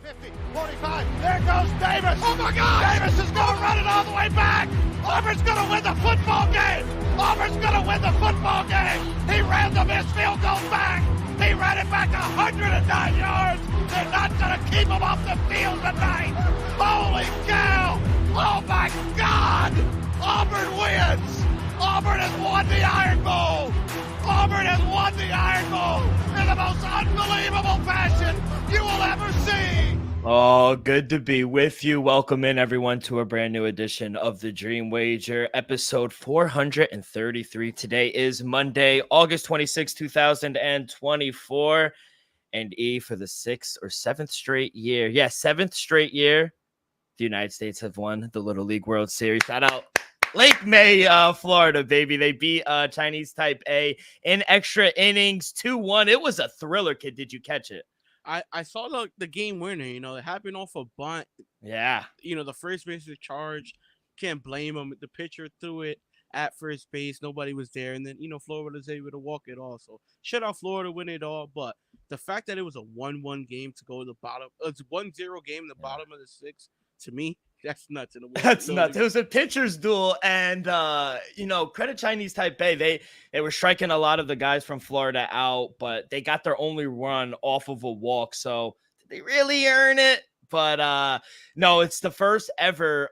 50, 45. There goes Davis. Oh, my God. Davis is going to run it all the way back. Auburn's going to win the football game. Auburn's going to win the football game. He ran the missed field goal back. He ran it back 109 yards. They're not going to keep him off the field tonight. Holy cow. Oh, my God. Auburn wins. Auburn has won the Iron Bowl. Auburn has won the Iron Bowl in the most unbelievable fashion you will ever see. Oh, good to be with you. Welcome in, everyone, to a brand new edition of the Dream Wager, episode 433. Today is Monday, August 26, 2024. And E, for the sixth or seventh straight year, seventh straight year, the United States have won the Little League World Series. Shout out Lake May, Florida, baby. They beat Chinese Type A in extra innings, 2-1. It was a thriller, kid. Did you catch it? I saw the game winner. It happened off a bunt. Yeah. The first base was charged. Can't blame him. The pitcher threw it at first base. Nobody was there. And then, Florida was able to walk it all. So, shut out Florida, win it all. But the fact that it was a 1-1 game to go to the bottom, it's a 1-0 game in the bottom of the sixth, to me, that's nuts. That's nuts. It was a pitcher's duel, and credit Chinese Type A. They were striking a lot of the guys from Florida out, but they got their only run off of a walk. So did they really earn it? But no, it's the first ever.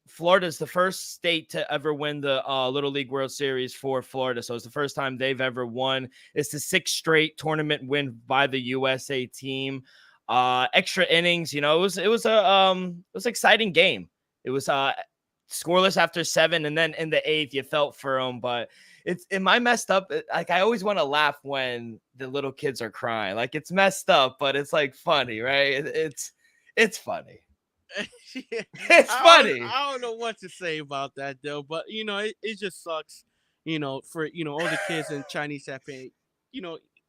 Florida's the first state to ever win the Little League World Series for Florida. So it's the first time they've ever won. It's the sixth straight tournament win by the USA team. Extra innings, it was an exciting game. It was scoreless after 7, and then in the 8th you felt for them. But am I messed up? Like, I always want to laugh when the little kids are crying. Like, it's messed up, but it's like funny, right? It's funny. It's funny. I don't know what to say about that though, but it just sucks. For all the kids in Chinese Cafe,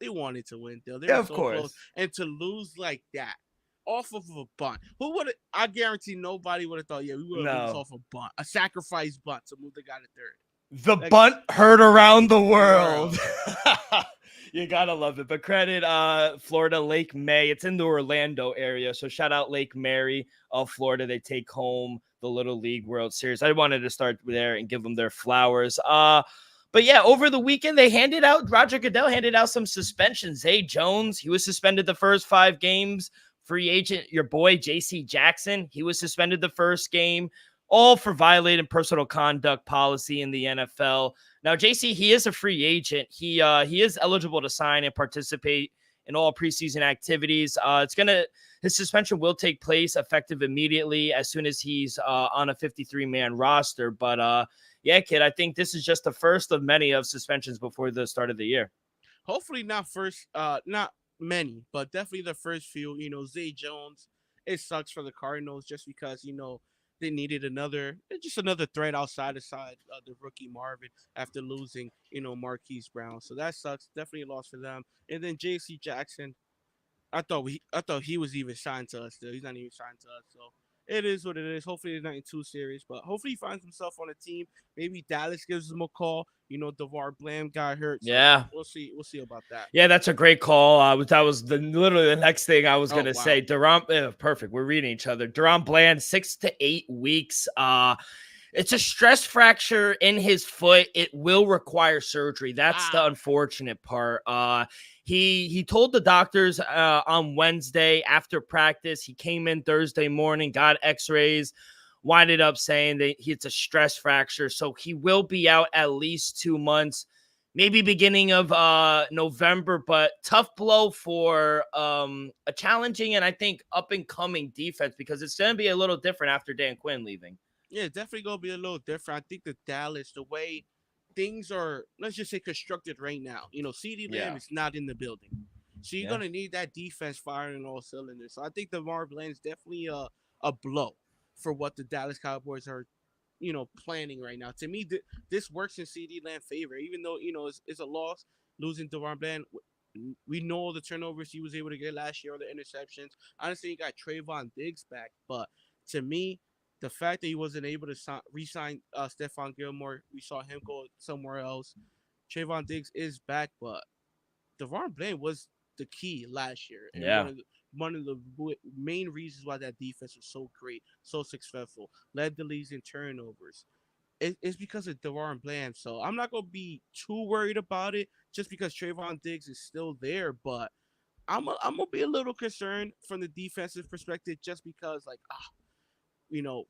they wanted to win, though. They were so close. And to lose like that off of a bunt. Who would have? I guarantee nobody would have thought, we would have lose off a bunt. A sacrifice bunt to move the guy to third. The bunt heard around the world. You gotta love it. But credit Florida Lake May. It's in the Orlando area. So shout out Lake Mary of Florida. They take home the Little League World Series. I wanted to start there and give them their flowers. But yeah, over the weekend, Roger Goodell handed out some suspensions. Zay Jones, he was suspended the first 5 games. Free agent, your boy, J.C. Jackson, he was suspended the first game, all for violating personal conduct policy in the NFL. Now, J.C., he is a free agent. He is eligible to sign and participate in all preseason activities. His suspension will take place effective immediately as soon as he's on a 53-man roster. But yeah, kid, I think this is just the first of many of suspensions before the start of the year. Hopefully not not many, but definitely the first few. Zay Jones, it sucks for the Cardinals just because, they needed another threat outside the rookie Marvin after losing, Marquise Brown. So that sucks. Definitely a loss for them. And then J.C. Jackson, I thought he was even signed to us still. He's not even signed to us. So it is what it is. Hopefully it's not too serious, but hopefully he finds himself on a team. Maybe Dallas gives him a call. DeVar Bland got hurt. So yeah. We'll see about that. Yeah, that's a great call. That was literally the next thing I was going to say. Perfect. We're reading each other. DeVar Bland, 6 to 8 weeks. It's a stress fracture in his foot. It will require surgery. That's the unfortunate part. He told the doctors on Wednesday after practice. He came in Thursday morning, got x-rays, winded up saying that it's a stress fracture. So he will be out at least 2 months, maybe beginning of November. But tough blow for a challenging and I think up-and-coming defense because it's going to be a little different after Dan Quinn leaving. Yeah, it's definitely going to be a little different. I think the Dallas, the way things are, let's just say, constructed right now. CeeDee Lamb is not in the building. So you're going to need that defense firing on all cylinders. So I think DeVar Bland is definitely a blow for what the Dallas Cowboys are, planning right now. To me, this works in CeeDee Lamb's favor. Even though, it's a loss, losing DeVar Bland. We know all the turnovers he was able to get last year, all the interceptions. Honestly, he got Trayvon Diggs back. But to me, the fact that he wasn't able to re-sign Stephon Gilmore, we saw him go somewhere else. Trayvon Diggs is back, but DeVar Bland was the key last year. And one of the main reasons why that defense was so great, so successful, led the leagues in turnovers. It's because of De'Aaron Bland. So I'm not gonna be too worried about it just because Trayvon Diggs is still there. But I'm gonna be a little concerned from the defensive perspective just because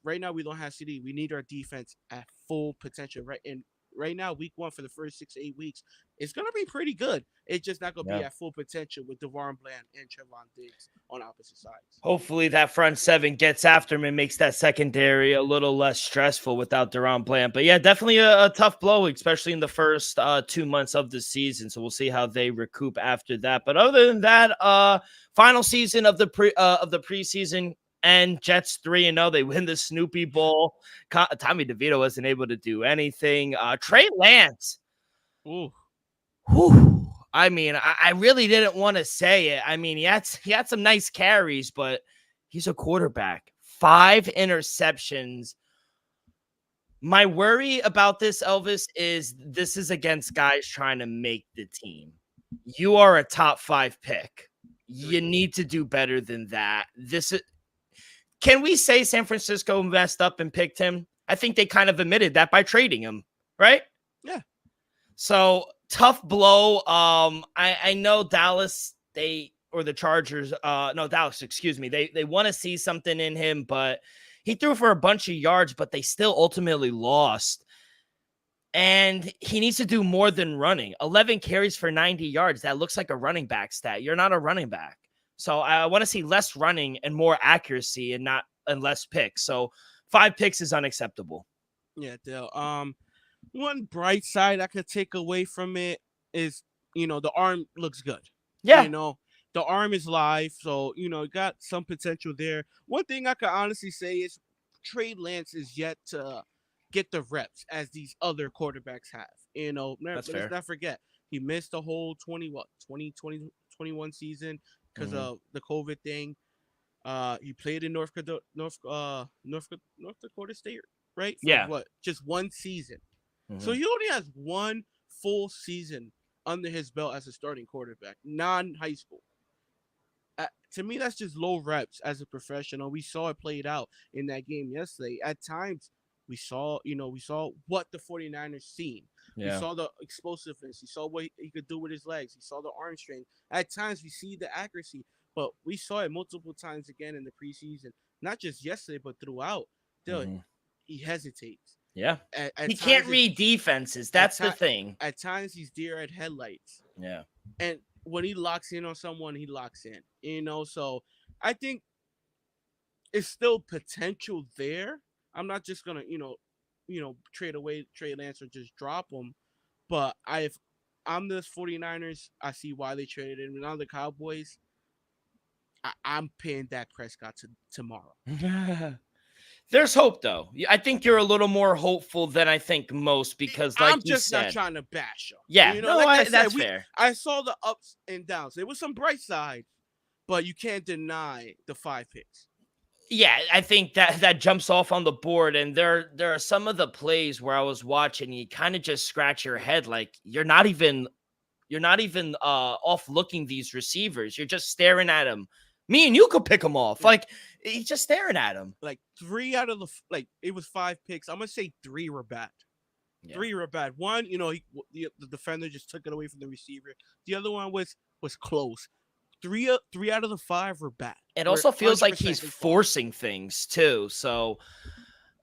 right now we don't have CD. We need our defense at full potential. Right, and right now, week one for the first 6 to 8 weeks, it's gonna be pretty good. It's just not gonna be Yeah. at full potential with De'Aaron Bland and Trevon Diggs on opposite sides. Hopefully that front seven gets after him and makes that secondary a little less stressful without Deron Bland. But yeah, definitely a tough blow, especially in the first 2 months of the season. So we'll see how they recoup after that. But other than that, final season of the preseason, and Jets 3-0. They win the Snoopy Bowl. Tommy DeVito wasn't able to do anything. Trey Lance. Ooh. Whew. I mean, I really didn't want to say it. I mean, he had some nice carries, but he's a quarterback. 5 interceptions. My worry about this, Elvis, is this is against guys trying to make the team. You are a top 5 pick. You need to do better than that. Can we say San Francisco messed up and picked him? I think they kind of admitted that by trading him, right? Yeah. So tough blow. I know Dallas, the Chargers, no, Dallas, excuse me. They want to see something in him, but he threw for a bunch of yards, but they still ultimately lost. And he needs to do more than running. 11 carries for 90 yards. That looks like a running back stat. You're not a running back. So I want to see less running and more accuracy and less picks. So 5 picks is unacceptable. Yeah, Dale. One bright side I could take away from it is, the arm looks good. Yeah. The arm is live, so, got some potential there. One thing I can honestly say is Trey Lance is yet to get the reps as these other quarterbacks have. Let's not forget, he missed the whole 2021 season because of the COVID thing. He played in North Dakota State, right? For just one season. So he only has one full season under his belt as a starting quarterback, non-high school. To me, that's just low reps as a professional. We saw it played out in that game yesterday. At times, we saw what the 49ers seen. Yeah. We saw the explosiveness. We saw what he could do with his legs. We saw the arm strength. At times, we see the accuracy. But we saw it multiple times again in the preseason. Not just yesterday, but throughout. He hesitates. Yeah. He can't read defenses. That's the thing. At times, he's deer at headlights. Yeah. And when he locks in on someone, he locks in. So I think it's still potential there. I'm not just gonna, trade away Trey Lance or just drop him. But I'm the 49ers, I see why they traded him. And now the Cowboys, I'm paying Dak Prescott tomorrow. There's hope, though. I think you're a little more hopeful than I think most because, like I'm just not trying to bash him. Yeah, that's fair. I saw the ups and downs. There was some bright sides, but you can't deny the 5 picks. Yeah, I think that jumps off on the board, and there are some of the plays where I was watching, you kind of just scratch your head, like you're not even off looking these receivers. You're just staring at them. Me and you could pick them off. Like, he's just staring at him. Like 3 out of it was 5 picks. I'm going to say 3 were bad. Yeah. 3 were bad. One, the defender just took it away from the receiver. The other one was close. 3 out of the 5 were bad. It also feels like he's forcing things too. So,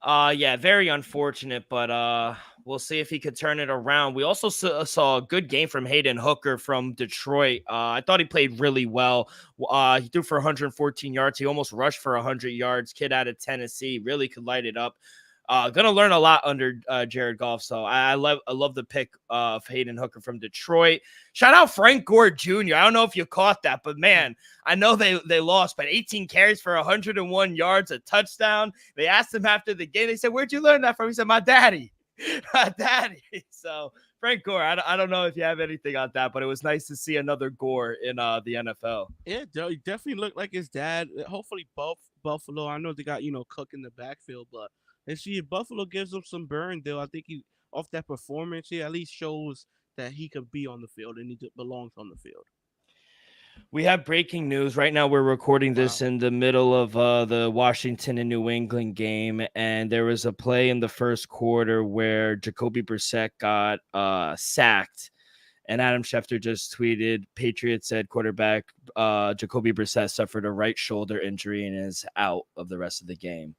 very unfortunate, but we'll see if he could turn it around. We also saw a good game from Hayden Hooker from Detroit. I thought he played really well. He threw for 114 yards. He almost rushed for 100 yards. Kid out of Tennessee really could light it up. Gonna learn a lot under Jared Goff. So I love the pick of Hayden Hooker from Detroit. Shout out Frank Gore Jr. I don't know if you caught that, but man, I know they lost, but 18 carries for 101 yards, a touchdown. They asked him after the game. They said, "Where'd you learn that from?" He said, "My daddy." My daddy. So Frank Gore, I don't know if you have anything on that, but it was nice to see another Gore in the NFL. Yeah, he definitely looked like his dad. Hopefully Buffalo. I know they got Cook in the backfield, but let's see if Buffalo gives him some burn, though. I think he off that performance, he at least shows that he could be on the field and he belongs on the field. We have breaking news right now. We're recording this Wow. in the middle of the Washington and New England game, and there was a play in the first quarter where Jacoby Brissett got sacked. And Adam Schefter just tweeted, Patriots said quarterback Jacoby Brissett suffered a right shoulder injury and is out of the rest of the game.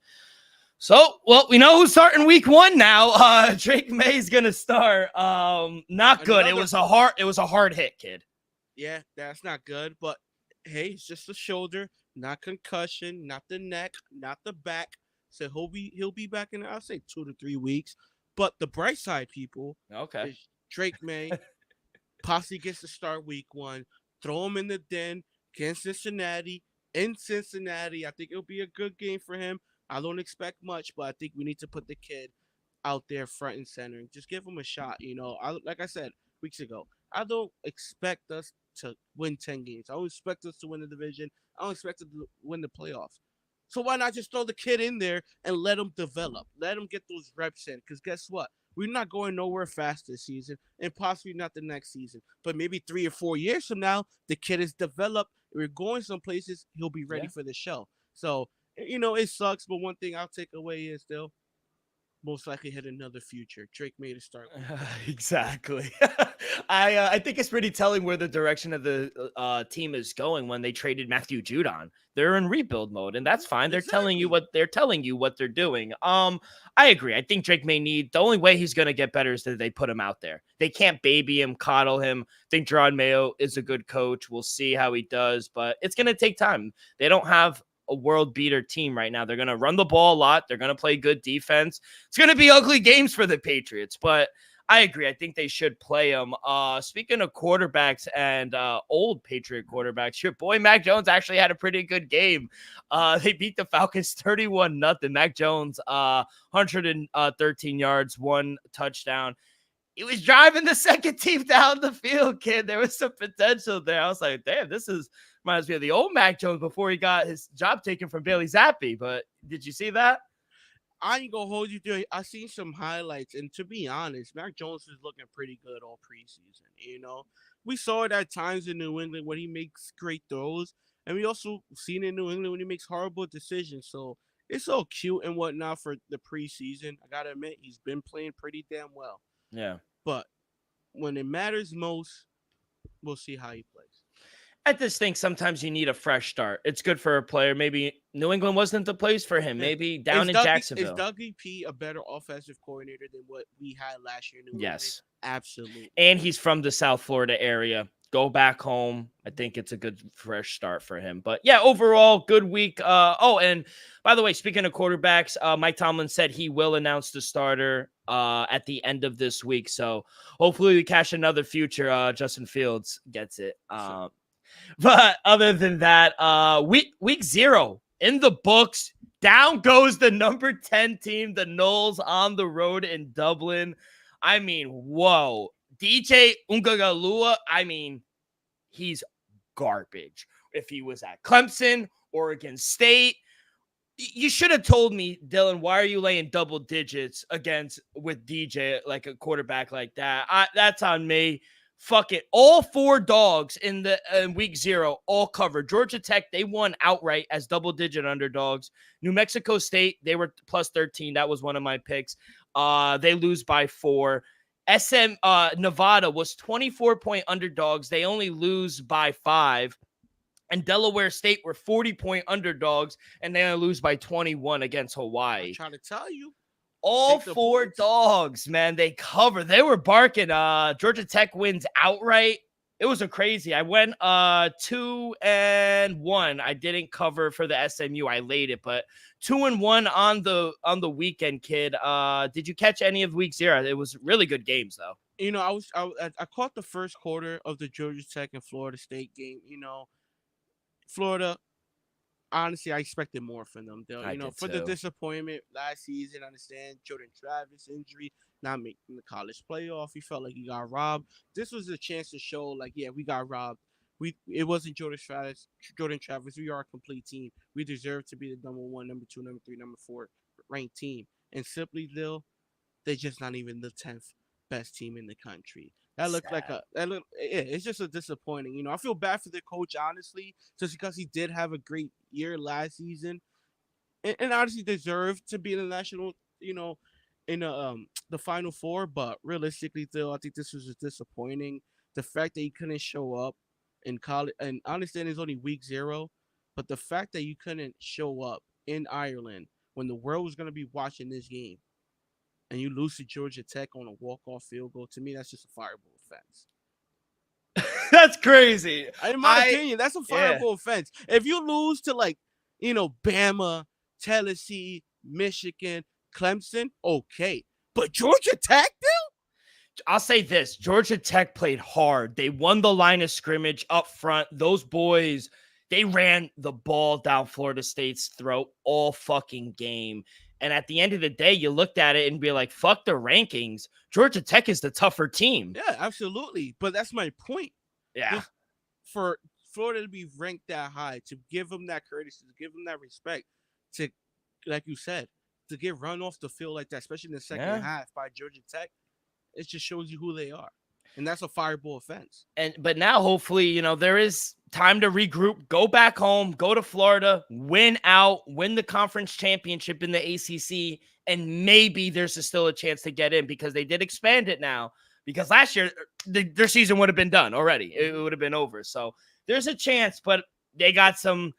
So, well, we know who's starting week 1 now. Drake May's gonna start. Not good. Another It was a hard hit, kid. Yeah, that's not good. But hey, it's just the shoulder, not concussion, not the neck, not the back. So he'll be back in I'll say 2 to 3 weeks. But the bright side, people, Okay. is Drake May possibly gets to start week 1. Throw him in the den against Cincinnati. In Cincinnati, I think it'll be a good game for him. I don't expect much, but I think we need to put the kid out there front and center and just give him a shot. Like I said weeks ago, I don't expect us to win 10 games. I don't expect us to win the division. I don't expect us to win the playoffs. So why not just throw the kid in there and let him develop? Let him get those reps in. Because guess what? We're not going nowhere fast this season and possibly not the next season. But maybe 3 or 4 years from now, the kid is developed. We're going some places. He'll be ready for the show. So, it sucks. But one thing I'll take away is still most likely hit another future. Drake made a start. Exactly. I think it's pretty telling where the direction of the team is going when they traded Matthew Judon. They're in rebuild mode, and that's fine. They're telling you what they're doing. I agree. I think Drake may need the only way he's going to get better is that they put him out there. They can't baby him, coddle him. I think Gerard Mayo is a good coach. We'll see how he does, but it's going to take time. They don't have a world beater team right now. They're going to run the ball a lot. They're going to play good defense. It's going to be ugly games for the Patriots, but I agree. I think they should play them. Speaking of quarterbacks and old Patriot quarterbacks, your boy Mac Jones actually had a pretty good game. They beat the Falcons 31-0. Mac Jones, 113 yards, 1 touchdown. He was driving the second team down the field, kid. There was some potential there. I was like, damn, this reminds me of the old Mac Jones before he got his job taken from Bailey Zappi. But did you see that? I ain't gonna hold you to it. I seen some highlights, and to be honest, Mac Jones is looking pretty good all preseason. We saw it at times in New England when he makes great throws, and we also seen it in New England when he makes horrible decisions. So it's all cute and whatnot for the preseason. I gotta admit, he's been playing pretty damn well. Yeah. But when it matters most, we'll see how he plays. I just think sometimes you need a fresh start. It's good for a player. Maybe New England wasn't the place for him. Maybe down in Jacksonville. Is Dougie P a better offensive coordinator than what we had last year in New England? Yes. Absolutely. And he's from the South Florida area. Go back home. I think it's a good fresh start for him. But yeah, overall, good week. And by the way, speaking of quarterbacks, Mike Tomlin said he will announce the starter at the end of this week. So hopefully we cash another future. Justin Fields gets it. But other than that, week 0 in the books. Down goes the number 10 team, the Knowles, on the road in Dublin. I mean, whoa. DJ Ungagalua, he's garbage. If he was at Clemson, Oregon State, you should have told me, Dylan, why are you laying double digits with DJ, like a quarterback like that? That's on me. Fuck it. All 4 dogs in week 0 all covered. Georgia Tech, they won outright as double-digit underdogs. New Mexico State, they were plus 13. That was one of my picks. They lose by 4. Nevada was 24-point underdogs. They only lose by 5. And Delaware State were 40-point underdogs, and they only lose by 21 against Hawaii. I'm trying to tell you. All 4 dogs, man, they cover. They were barking. Georgia Tech wins outright. It was a crazy. I went 2-1. I didn't cover for the SMU. I laid it, but 2-1 on the weekend, kid. Did you catch any of week 0? It was really good games, though. I caught the first quarter of the Georgia Tech and Florida State game. Florida. Honestly, I expected more from them. For the disappointment last season, I understand Jordan Travis injury, not making the college playoff. He felt like he got robbed. This was a chance to show, like, yeah, we got robbed. It wasn't Jordan Travis. We are a complete team. We deserve to be the number 1, number 2, number 3, number 4 ranked team. And simply, they're just not even the 10th best team in the country. That looked like it's just a disappointing. I feel bad for the coach, honestly, just because he did have a great year last season, and honestly deserved to be in the national, in the Final Four. But realistically, though, I think this was just disappointing. The fact that he couldn't show up in college, and I understand it's only week 0, but the fact that you couldn't show up in Ireland when the world was going to be watching this game, and you lose to Georgia Tech on a walk-off field goal, to me, that's just a fireable offense. That's crazy. In my opinion, that's a fireable offense. If you lose to Bama, Tennessee, Michigan, Clemson, okay. But Georgia Tech, dude? I'll say this. Georgia Tech played hard. They won the line of scrimmage up front. Those boys, they ran the ball down Florida State's throat all fucking game. And at the end of the day, you looked at it and be like, fuck the rankings. Georgia Tech is the tougher team. Yeah, absolutely. But that's my point. Yeah. Just for Florida to be ranked that high, to give them that courtesy, to give them that respect, to, like you said, to get run off the field like that, especially in the second half by Georgia Tech, it just shows you who they are. And that's a fireable offense. But now, hopefully, there is time to regroup, go back home, go to Florida, win the conference championship in the ACC, and maybe there's still a chance to get in because they did expand it now. Because last year, their season would have been done already. It would have been over. So there's a chance, but they got some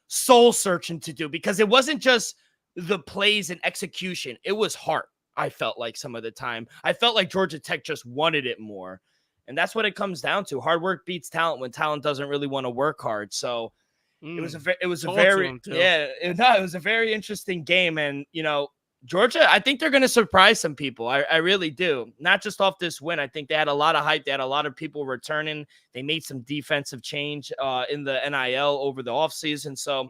soul searching to do because it wasn't just the plays and execution. It was heart, I felt like some of the time. I felt like Georgia Tech just wanted it more. And that's what it comes down to. Hard work beats talent when talent doesn't really want to work hard. So it was a very interesting game. And, Georgia, I think they're going to surprise some people. I really do. Not just off this win. I think they had a lot of hype. They had a lot of people returning. They made some defensive change in the NIL over the offseason. So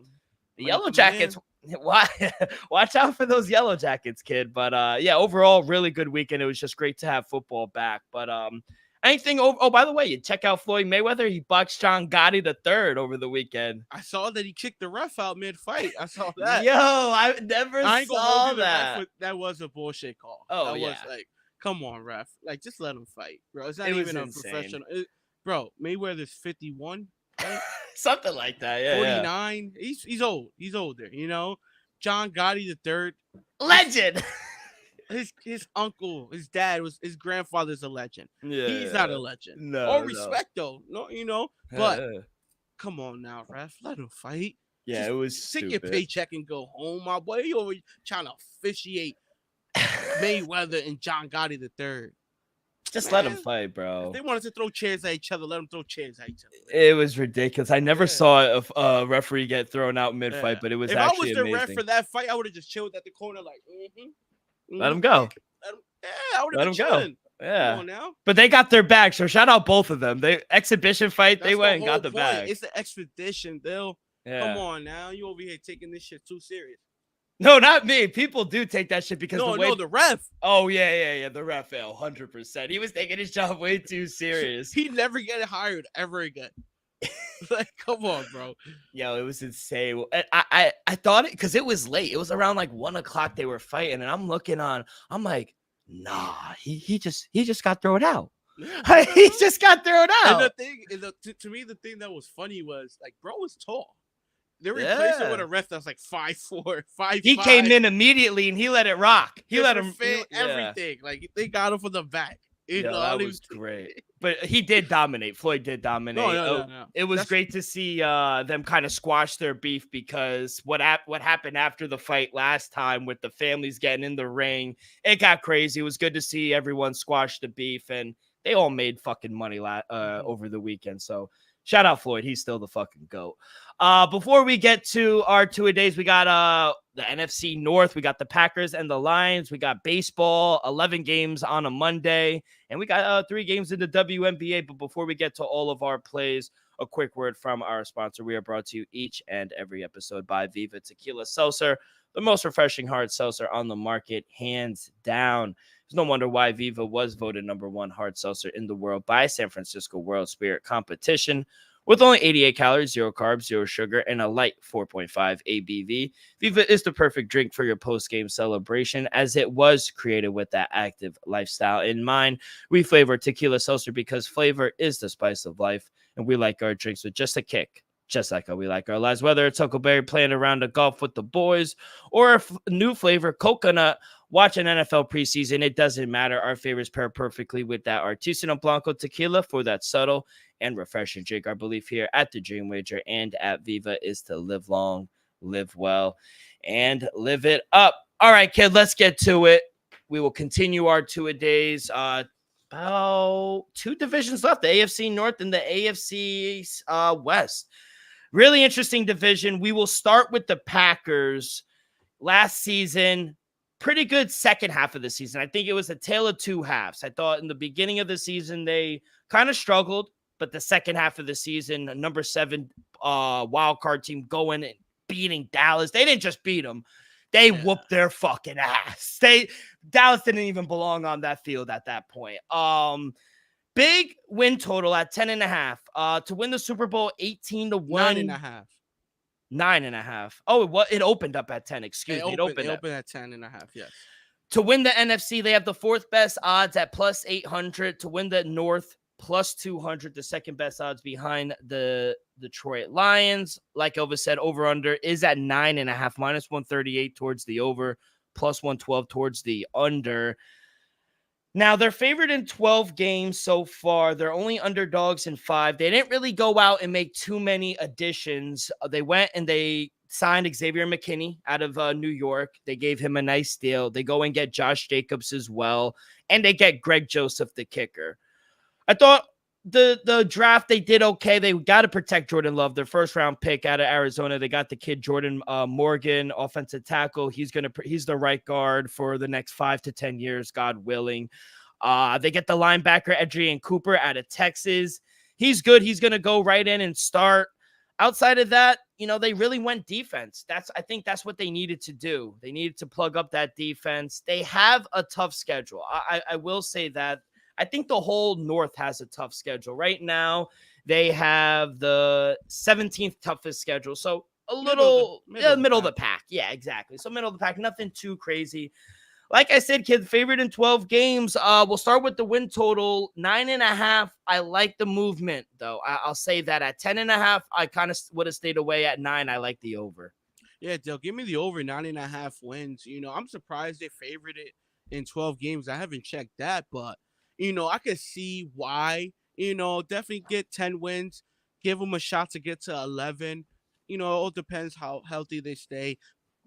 the Yellow Jackets, watch out for those Yellow Jackets, kid. But overall, really good weekend. It was just great to have football back. But anything over? Oh, by the way, you check out Floyd Mayweather. He boxed John Gotti III over the weekend. I saw that he kicked the ref out mid-fight. I saw that. Yo, I never saw that. That was a bullshit call. Oh, that yeah. was like, come on, ref. Like, just let him fight, bro. It's not It was even a insane. professional. Bro, Mayweather's 51, right? Something like that. Yeah, 49. Yeah. He's old. He's older. John Gotti III, legend. His uncle, his dad his grandfather's a legend. Yeah, he's not a legend. No, all respect though. No, but come on now, ref, let him fight. Yeah, just it was take stupid. your paycheck and go home, my boy. You over trying to officiate Mayweather and John Gotti III. Just let him fight, bro. If they wanted to throw chairs at each other, let them throw chairs at each other. It was ridiculous. I never saw a referee get thrown out mid-fight, but it was actually amazing. If I was the ref for that fight, I would have just chilled at the corner like, let him go. I would have been chilling. Yeah. Come on now. But they got their bag, so shout out both of them. They exhibition fight, they went and got the bag. It's the expedition, Bill. Yeah. Come on now. You over here taking this shit too serious. No, not me. People do take that shit because the ref. Oh, yeah. The ref, 100%. He was taking his job way too serious. He'd never get hired ever again. Like, come on, bro. Yo, it was insane. I thought it because it was late. It was around like 1 o'clock they were fighting, and I'm looking on. I'm like, nah, he just got thrown out. He just got thrown out. And the thing, to me, the thing that was funny was like, bro was tall. They replaced him with a ref that's like 5'4", 5'5". He came in immediately and he let it rock. He let him everything. Like they got him from the back. That was great. But he did dominate. Floyd did dominate. No. It was great to see them kind of squash their beef because what happened after the fight last time with the families getting in the ring, it got crazy. It was good to see everyone squash the beef, and they all made fucking money over the weekend. So shout out Floyd. He's still the fucking GOAT. Before we get to our two-a-days, we got the NFC North. We got the Packers and the Lions. We got baseball, 11 games on a Monday. And we got 3 games in the WNBA. But before we get to all of our plays, a quick word from our sponsor. We are brought to you each and every episode by Viva Tequila Seltzer, the most refreshing hard seltzer on the market, hands down. There's no wonder why Viva was voted #1 hard seltzer in the world by San Francisco World Spirit Competition. With only 88 calories, 0 carbs, 0 sugar, and a light 4.5 ABV, Viva is the perfect drink for your post-game celebration, as it was created with that active lifestyle in mind. We flavor tequila seltzer because flavor is the spice of life, and we like our drinks with just a kick, just like how we like our lives. Whether it's Huckleberry playing around the golf with the boys or a new flavor, coconut, watching NFL preseason, it doesn't matter. Our favorites pair perfectly with that Artisanal Blanco tequila for that subtle and refreshing drink. Our belief here at the Dream Wager and at Viva is to live long, live well, and live it up. All right, kid, let's get to it. We will continue our two-a-days. About two divisions left, the AFC North and the AFC West. Really interesting division. We will start with the Packers. Last season, pretty good second half of the season. I think it was a tale of two halves. I thought in the beginning of the season, they kind of struggled, but the second half of the season, number 7 wild card team going and beating Dallas. They didn't just beat them. They whooped their fucking ass. Dallas didn't even belong on that field at that point. Big win total at 10.5. To win the Super Bowl, 18-1. 9.5. 9.5. Oh, it opened up at 10. Excuse me. It opened at 10.5. Yes. To win the NFC, they have the 4th best odds at plus 800. To win the North, plus 200. The second best odds behind the Detroit Lions. Like Elvis said, over under is at 9.5, minus 138 towards the over, plus 112 towards the under. Now, they're favored in 12 games so far. They're only underdogs in 5. They didn't really go out and make too many additions. They went and they signed Xavier McKinney out of New York. They gave him a nice deal. They go and get Josh Jacobs as well. And they get Greg Joseph, the kicker. I thought the draft, they did okay. They got to protect Jordan Love, their first round pick out of Arizona. They got the kid Jordan Morgan, offensive tackle. He's the right guard for the next 5 to 10 years, God willing. They get the linebacker Adrian Cooper out of Texas. He's good. He's going to go right in and start. Outside of that, they really went defense. I think that's what they needed to do. They needed to plug up that defense. They have a tough schedule. I will say that. I think the whole North has a tough schedule. Right now, they have the 17th toughest schedule. So a little middle of the pack. Yeah, exactly. So middle of the pack, nothing too crazy. Like I said, kid, favorite in 12 games. We'll start with the win total, 9.5. I like the movement, though. I'll say that at 10.5, I kind of would have stayed away. At 9, I like the over. Yeah, Dale, give me the over 9.5 wins. I'm surprised they favored it in 12 games. I haven't checked that, but I could see why. Definitely get 10 wins. Give them a shot to get to 11. It all depends how healthy they stay.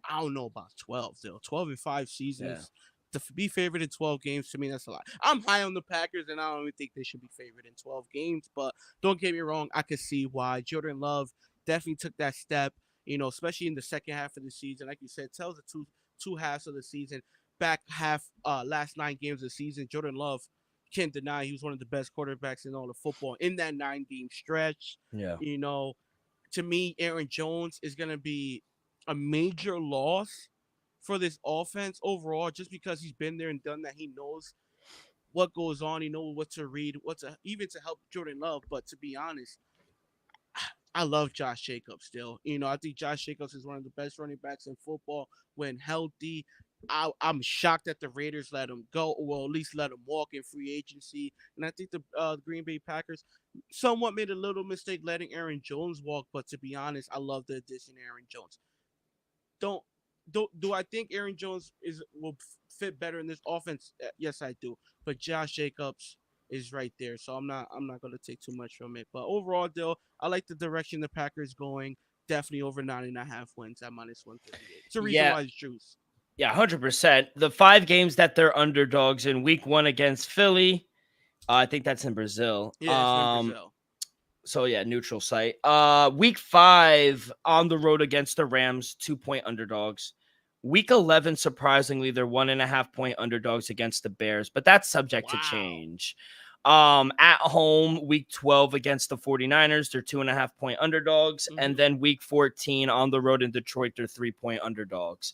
I don't know about 12, though. 12 and 5 seasons. Yeah. To be favored in 12 games, to me, that's a lot. I'm high on the Packers, and I don't even think they should be favored in 12 games. But don't get me wrong, I could see why. Jordan Love definitely took that step, especially in the second half of the season. Like you said, tells the two halves of the season. Back half, last 9 games of the season, Jordan Love, can't deny he was one of the best quarterbacks in all of football in that 9-game stretch. Yeah. To me, Aaron Jones is going to be a major loss for this offense overall, just because he's been there and done that. He knows what goes on. He knows what to read, even to help Jordan Love. But to be honest, I love Josh Jacobs still. I think Josh Jacobs is one of the best running backs in football when healthy. I'm shocked that the Raiders let him go, or at least let him walk in free agency. And I think the Green Bay Packers somewhat made a little mistake letting Aaron Jones walk. But to be honest, I love the addition of Aaron Jones. Do I think Aaron Jones will fit better in this offense? Yes, I do. But Josh Jacobs is right there, so I'm not going to take too much from it. But overall, though, I like the direction the Packers going. Definitely over 9.5 wins at minus 138. It's a reason why it's juice. Yeah, 100%. The 5 games that they're underdogs in, week 1 against Philly. I think that's in Brazil. Yeah, it's in Brazil. So, yeah, neutral site. Week 5 on the road against the Rams, 2-point underdogs. Week 11, surprisingly, they're 1.5-point underdogs against the Bears, but that's subject to change. At home, week 12 against the 49ers, they're 2.5-point underdogs. Mm-hmm. And then week 14 on the road in Detroit, they're 3-point underdogs.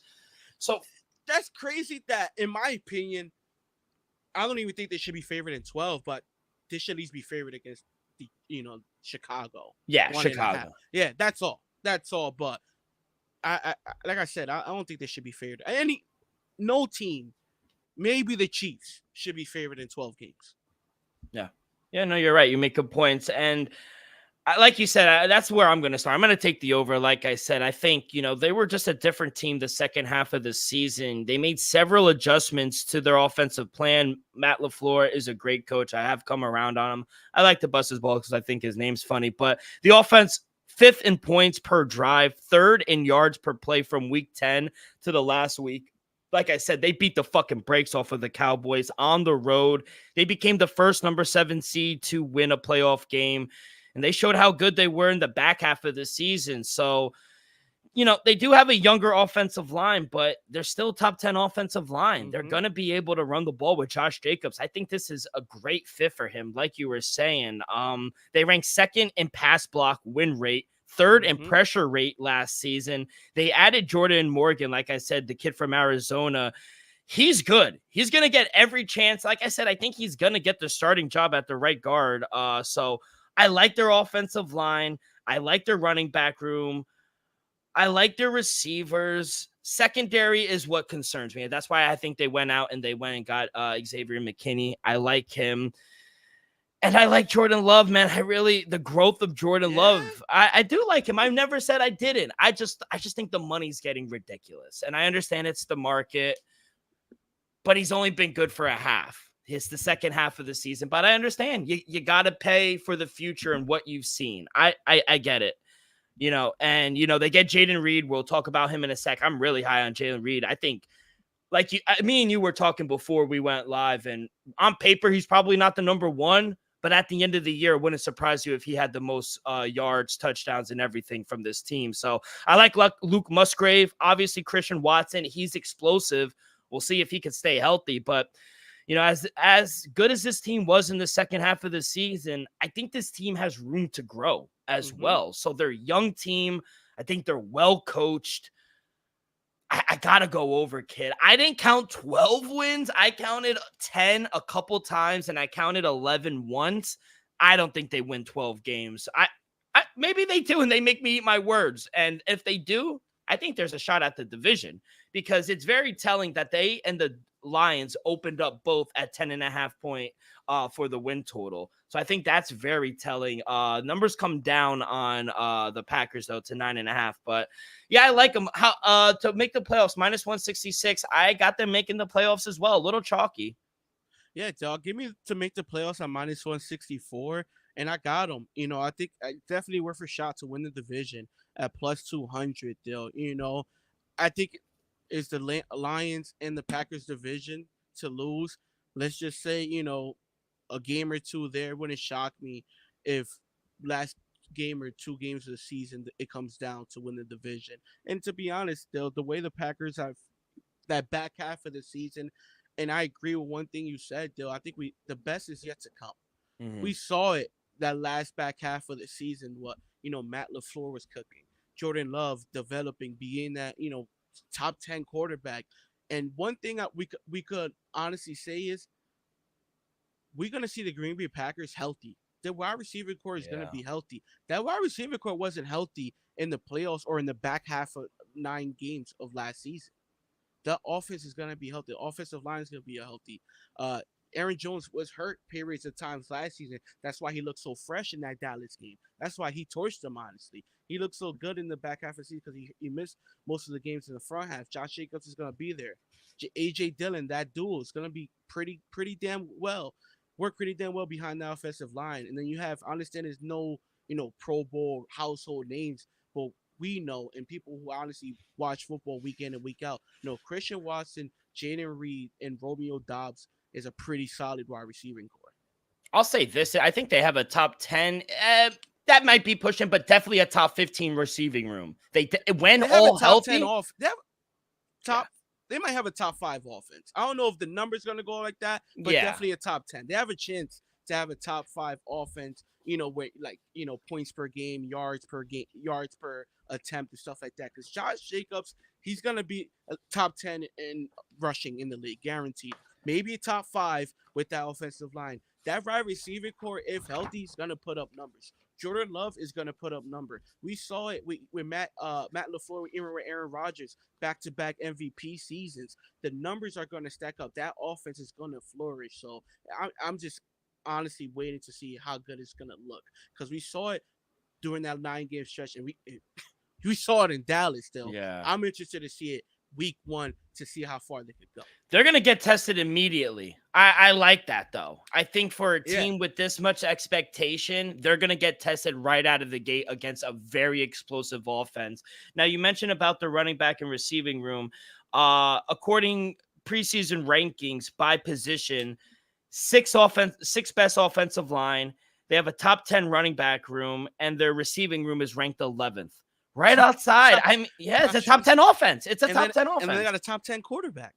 So that's crazy that, in my opinion, I don't even think they should be favored in 12, but they should at least be favored against Chicago. Yeah, 1.5. Chicago. Yeah, that's all. That's all. But like I said, I don't think they should be favored. No team, maybe the Chiefs, should be favored in 12 games. Yeah. Yeah, no, you're right. You make good points. And like you said, that's where I'm going to start. I'm going to take the over. Like I said, I think, they were just a different team the second half of the season. They made several adjustments to their offensive plan. Matt LaFleur is a great coach. I have come around on him. I like to bust his ball because I think his name's funny. But the offense, 5th in points per drive, 3rd in yards per play from week 10 to the last week. Like I said, they beat the fucking brakes off of the Cowboys on the road. They became the first number 7 seed to win a playoff game. And they showed how good they were in the back half of the season. So, they do have a younger offensive line, but they're still top 10 offensive line. They're going to be able to run the ball with Josh Jacobs. I think this is a great fit for him. Like you were saying, they ranked 2nd in pass block win rate, 3rd in pressure rate last season. They added Jordan Morgan, like I said, the kid from Arizona. He's good. He's going to get every chance. Like I said, I think he's going to get the starting job at the right guard. So I like their offensive line. I like their running back room. I like their receivers. Secondary is what concerns me. That's why I think they went out and got Xavier McKinney. I like him. And I like Jordan Love, man. The growth of Jordan Love. I do like him. I've never said I didn't. I just think the money's getting ridiculous. And I understand it's the market, but he's only been good for a half. It's the second half of the season, but I understand you got to pay for the future and what you've seen. I get it, and they get Jaden Reed. We'll talk about him in a sec. I'm really high on Jalen Reed. I think me and you were talking before we went live, and on paper, he's probably not the number 1, but at the end of the year, it wouldn't surprise you if he had the most yards, touchdowns, and everything from this team. So I like Luke Musgrave, obviously Christian Watson. He's explosive. We'll see if he can stay healthy, but as good as this team was in the second half of the season, I think this team has room to grow as well. So they're a young team. I think they're well coached. I got to go over, kid. I didn't count 12 wins. I counted 10 a couple times, and I counted 11 once. I don't think they win 12 games. I maybe they do, and they make me eat my words. And if they do, I think there's a shot at the division, because it's very telling that they and the Lions opened up both at 10.5 point for the win total. So I think that's very telling. Numbers come down on the Packers though to 9.5, but yeah, I like them. How to make the playoffs -166. I got them making the playoffs as well. A little chalky. Yeah, dog. Give me to make the playoffs on -164, and I got them. I think I definitely worth a shot to win the division at +200. Though, I think it's the Lions and the Packers division to lose. Let's just say, a game or two there wouldn't shock me if last game or 2 games of the season it comes down to win the division. And to be honest, though, the way the Packers have that back half of the season, and I agree with one thing you said, Dill. I think the best is yet to come. We saw it that last back half of the season. What Matt LaFleur was cooking, Jordan Love developing, being that top 10 quarterback. And one thing that we could honestly say is we're gonna see the Green Bay Packers healthy. The wide receiver core is gonna be healthy. That wide receiver core wasn't healthy in the playoffs or in the back half of 9 games of last season. The offense is going to be healthy. The offensive line is going to be healthy. Aaron Jones was hurt periods of times last season. That's why he looked so fresh in that Dallas game. That's why he torched them, honestly. He looked so good in the back half of the season because he missed most of the games in the front half. Josh Jacobs is going to be there. A.J. Dillon, that duel is going to be pretty damn well. Work pretty damn well behind the offensive line. And then you have, I understand there's no, Pro Bowl household names, but we know, and people who honestly watch football week in and week out, Christian Watson, Jaden Reed, and Romeo Doubs is a pretty solid wide receiving core. I'll say this. I think they have a top 10. That might be pushing, but definitely a top 15 receiving room. They all healthy. They might have a top 5 offense. I don't know if the number's going to go like that, but definitely a top 10. They have a chance to have a top 5 offense, where points per game, yards per attempt and stuff like that. Because Josh Jacobs, he's going to be a top 10 in rushing in the league, guaranteed. Maybe a top 5 with that offensive line. That wide receiving core, if healthy, is gonna put up numbers. Jordan Love is gonna put up number. We saw it with Matt LaFleur, even with Aaron Rodgers, back-to-back MVP seasons. The numbers are gonna stack up. That offense is gonna flourish. So I'm just honestly waiting to see how good it's gonna look, because we saw it during that 9-game stretch, and we saw it in Dallas. Still, Yeah. I'm interested to see it week 1 to see how far they could go. They're going to get tested immediately. I like that, though. I think for a team with this much expectation, they're going to get tested right out of the gate against a very explosive offense. Now, you mentioned about the running back and receiving room. According preseason rankings by position, six best offensive line. They have a top 10 running back room, and their receiving room is ranked 11th. Right outside. I mean, yeah, it's a top 10 offense. It's a top 10 offense. And they got a top 10 quarterback.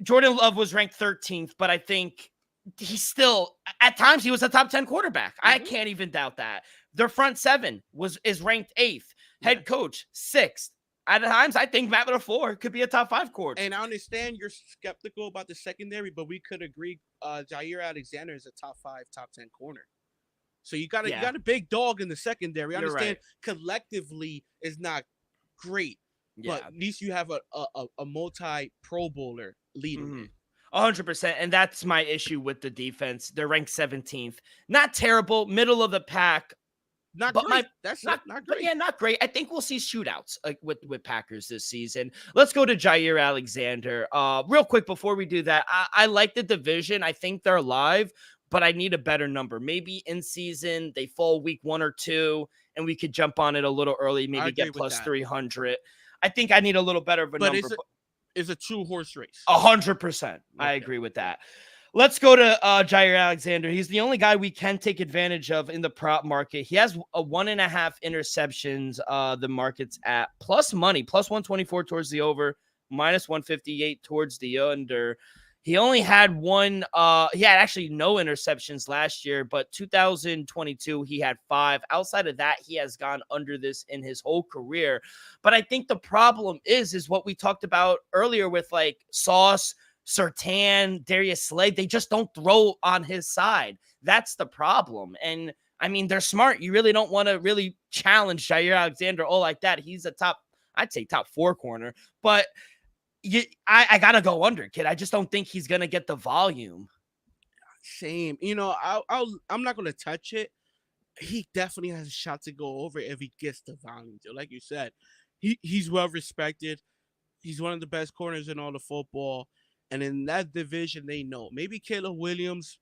Jordan Love was ranked 13th, but I think he's still, at times, he was a top 10 quarterback. Mm-hmm. I can't even doubt that. Their front seven is ranked 8th. Head coach, 6th. At times, I think Matt LaFleur could be a top 5 coach. And I understand you're skeptical about the secondary, but we could agree Jair Alexander is a top 5, top 10 corner. So you got a big dog in the secondary. I understand collectively is not great, but at least you have a multi-Pro Bowler leading it. 100%. And that's my issue with the defense. They're ranked 17th. Not terrible, middle of the pack. Not great. That's not great. Yeah, not great. I think we'll see shootouts with Packers this season. Let's go to Jair Alexander. Real quick before we do that, I like the division. I think they're live, but I need a better number. Maybe in season they fall week 1 or 2, and we could jump on it a little early. Maybe get plus 300. I think I need a little better of a number. It's a 2-horse race. 100%. Okay. I agree with that. Let's go to Jair Alexander. He's the only guy we can take advantage of in the prop market. He has a 1.5 interceptions. The market's at plus money, plus 124 towards the over, minus 158 towards the under. He only had he had actually no interceptions last year, but 2022, he had 5. Outside of that, he has gone under this in his whole career. But I think the problem is what we talked about earlier with like Sauce, Surtain, Darius Slay. They just don't throw on his side. That's the problem. And I mean, they're smart. You really don't want to really challenge Jair Alexander like that. He's a I'd say top 4 corner, but I gotta go under, kid. I just don't think he's gonna get the volume. Same. I'm not gonna touch it. He definitely has a shot to go over if he gets the volume. Like you said, he's well respected. He's one of the best corners in all the football. And in that division, they know. Maybe Caleb Williams,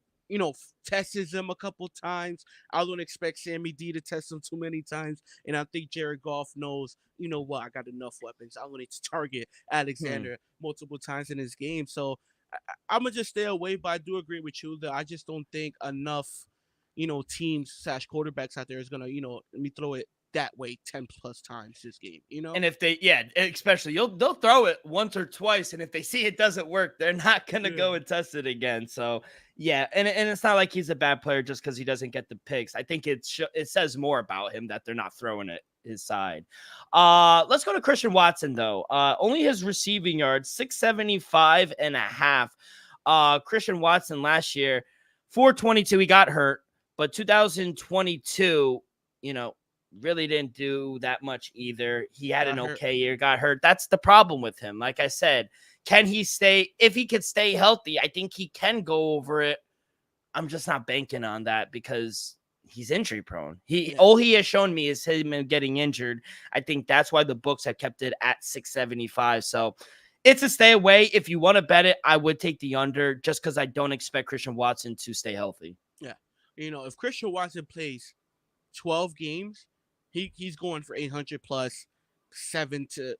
tests him a couple times. I don't expect Sammy D to test him too many times. And I think Jared Goff knows, I got enough weapons. I'm going to target Alexander multiple times in his game. So I'm going to just stay away. But I do agree with you that I just don't think enough, teams / quarterbacks out there is going to, let me throw it that way 10 plus times this game, And if they, especially they'll throw it once or twice, and if they see it doesn't work, they're not gonna go and test it again. So and it's not like he's a bad player just because he doesn't get the picks. I think it says more about him that they're not throwing it his side. Let's go to Christian Watson though. Only his receiving yards 675.5. Christian Watson last year 422. He got hurt, but 2022, really didn't do that much either. He had an okay year, got hurt. That's the problem with him. Like I said, can he stay? If he could stay healthy, I think he can go over it. I'm just not banking on that because he's injury prone. All he has shown me is him getting injured. I think that's why the books have kept it at 675. So it's a stay away. If you want to bet it, I would take the under just because I don't expect Christian Watson to stay healthy. Yeah. If Christian Watson plays 12 games, he's going for 800 plus 5 to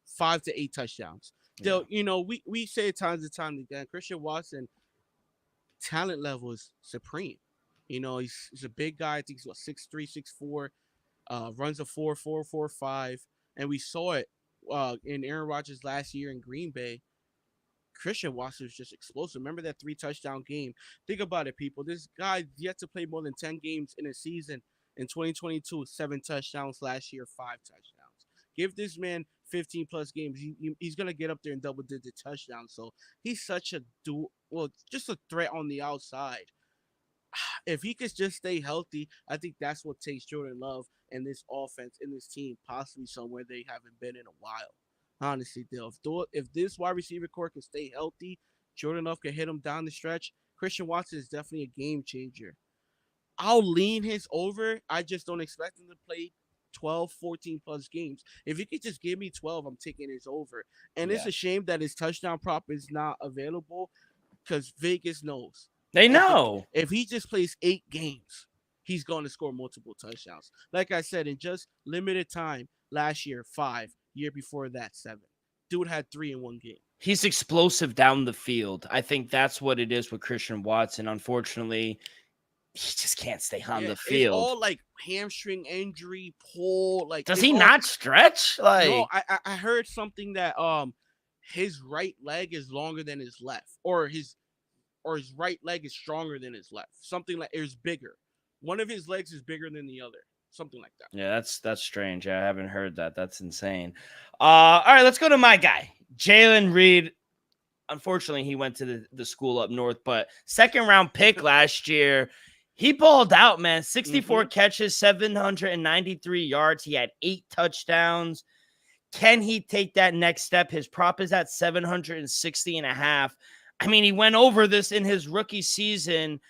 8 touchdowns. Still, we say it times and time again, Christian Watson talent level is supreme. He's a big guy. I think he's 6'3", 6'4", runs a 4.45, and we saw it in Aaron Rodgers last year in Green Bay. Christian Watson was just explosive. Remember that 3-touchdown game? Think about it, people. This guy yet to play more than 10 games in a season. In 2022, 7 touchdowns. Last year, 5 touchdowns. Give this man 15 plus games. He's going to get up there in double-digit touchdowns. So he's such just a threat on the outside. if he could just stay healthy, I think that's what takes Jordan Love and this offense and this team possibly somewhere they haven't been in a while. Honestly, Dale, if this wide receiver core can stay healthy, Jordan Love can hit him down the stretch. Christian Watson is definitely a game changer. I'll lean his over. I just don't expect him to play 12, 14 plus games. If he could just give me 12, I'm taking his over. And it's Yeah. a shame that his touchdown prop is not available because Vegas knows They if know. if he just plays 8 games, he's going to score multiple touchdowns. Like I said, in just limited time, last year 5, year before that 7. Dude had 3 in one game. He's explosive down the field. I think that's what it is with Christian Watson. Unfortunately, he just can't stay on Yeah, the it's field. all like hamstring injury, pull. Like, Does it's he all, not stretch? Like, no, I heard something that his right leg is longer than his left, or his right leg is stronger than his left. Something like is bigger. One of his legs is bigger than the other. Something like that. yeah, that's strange. I haven't heard that. That's insane. All right, let's go to my guy, Jalen Reed. Unfortunately, he went to the school up north, but second round pick last year. He balled out, man. 64 catches, 793 yards. He had 8 touchdowns. Can he take that next step? His prop is at 760 and a half. I mean, he went over this in his rookie season.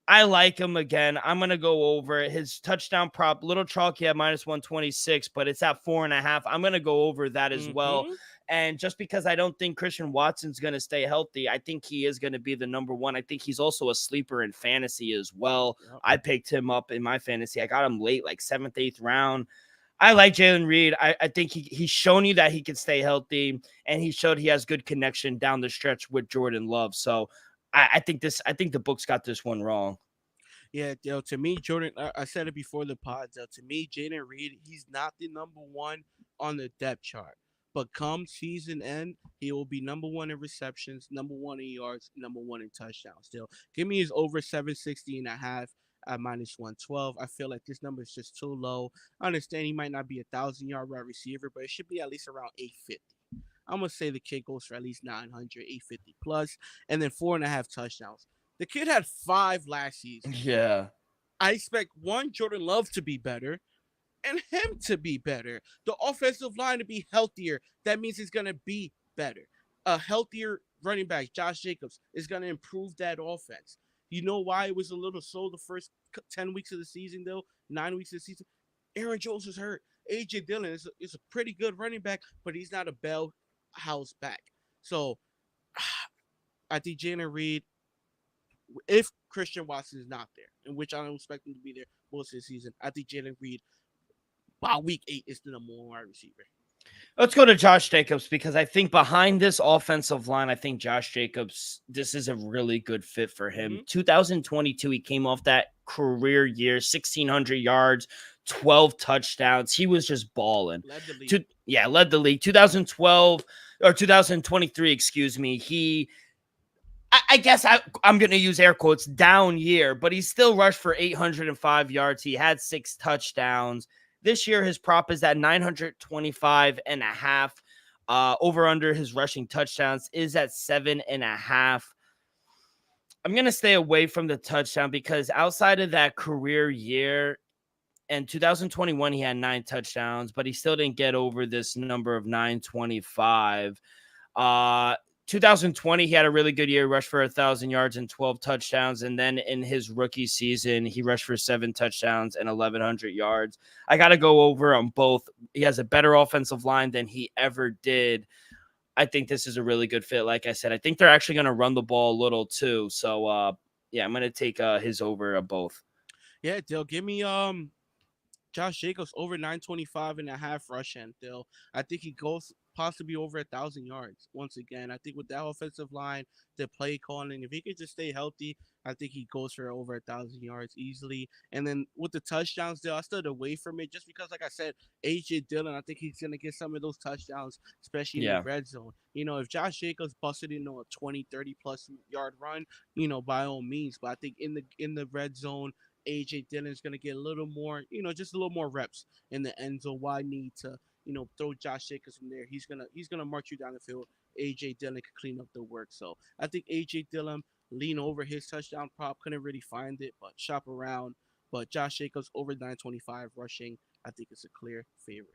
I like him again. I'm going to go over it. His touchdown prop, little chalky at minus 126, but it's at 4.5. I'm going to go over that as well. And just because I don't think Christian Watson's going to stay healthy, I think he is going to be the number one. I think he's also a sleeper in fantasy as well. Yep. I picked him up in my fantasy. I got him late, like 7th, 8th round. I like Jalen Reed. I think he's shown you that he can stay healthy, and he showed he has good connection down the stretch with Jordan Love. So I think the books got this one wrong. Yeah, to me, Jordan, I said it before the pod, to me, Jaden Reed, he's not the number one on the depth chart. But come season end, he will be number one in receptions, number one in yards, number one in touchdowns. Still, give me his over 760 and a half at minus 112. I feel like this number is just too low. I understand he might not be 1,000-yard wide receiver, but it should be at least around 850. I'm going to say the kid goes for at least 900, 850 plus, and then 4.5 touchdowns. The kid had 5 last season. Yeah. I expect Jordan Love to be better and him to be better. The offensive line to be healthier. That means it's going to be better. A healthier running back, Josh Jacobs, is going to improve that offense. You know why it was a little slow the first 10 weeks of the season, though? 9 weeks of the season? Aaron Jones was hurt. A.J. Dillon is a pretty good running back, but he's not a bell house back. So I think Jalen Reed, if Christian Watson is not there, in which I don't expect him to be there most of the season, I think Jalen Reed, by week 8, is the number one wide receiver. Let's go to Josh Jacobs, because I think behind this offensive line, I think Josh Jacobs, this is a really good fit for him. 2022, he came off that career year, 1,600 yards, 12 touchdowns. He was just balling. Led the league. Led the league. 2012 or 2023, excuse me. I guess I'm going to use air quotes, down year, but he still rushed for 805 yards. He had 6 touchdowns. This year, his prop is at 925 and a half. Over under his rushing touchdowns is at 7.5. I'm going to stay away from the touchdown because outside of that career year, in 2021, he had 9 touchdowns, but he still didn't get over this number of 925. 2020, he had a really good year, rushed for 1,000 yards and 12 touchdowns. And then in his rookie season, he rushed for 7 touchdowns and 1,100 yards. I got to go over on both. He has a better offensive line than he ever did. I think this is a really good fit. Like I said, I think they're actually going to run the ball a little too. So, I'm going to take his over both. Yeah, Dill, give me Josh Jacobs over 925 and a half rushing, Dill. I think he goes possibly over 1,000 yards once again. I think with that offensive line, the play calling, if he could just stay healthy, I think he goes for over 1,000 yards easily. And then with the touchdowns, Dill, I stood away from it just because, like I said, A.J. Dillon, I think he's going to get some of those touchdowns, especially in the red zone. You know, if Josh Jacobs busted in a 20, 30-plus yard run, by all means. But I think in the red zone, A.J. Dillon's going to get a little more, just a little more reps in the end zone. Why need to, throw Josh Jacobs from there? He's gonna march you down the field. A.J. Dillon can clean up the work. So I think A.J. Dillon lean over his touchdown prop. Couldn't really find it, but shop around. But Josh Jacobs over 925 rushing, I think it's a clear favorite.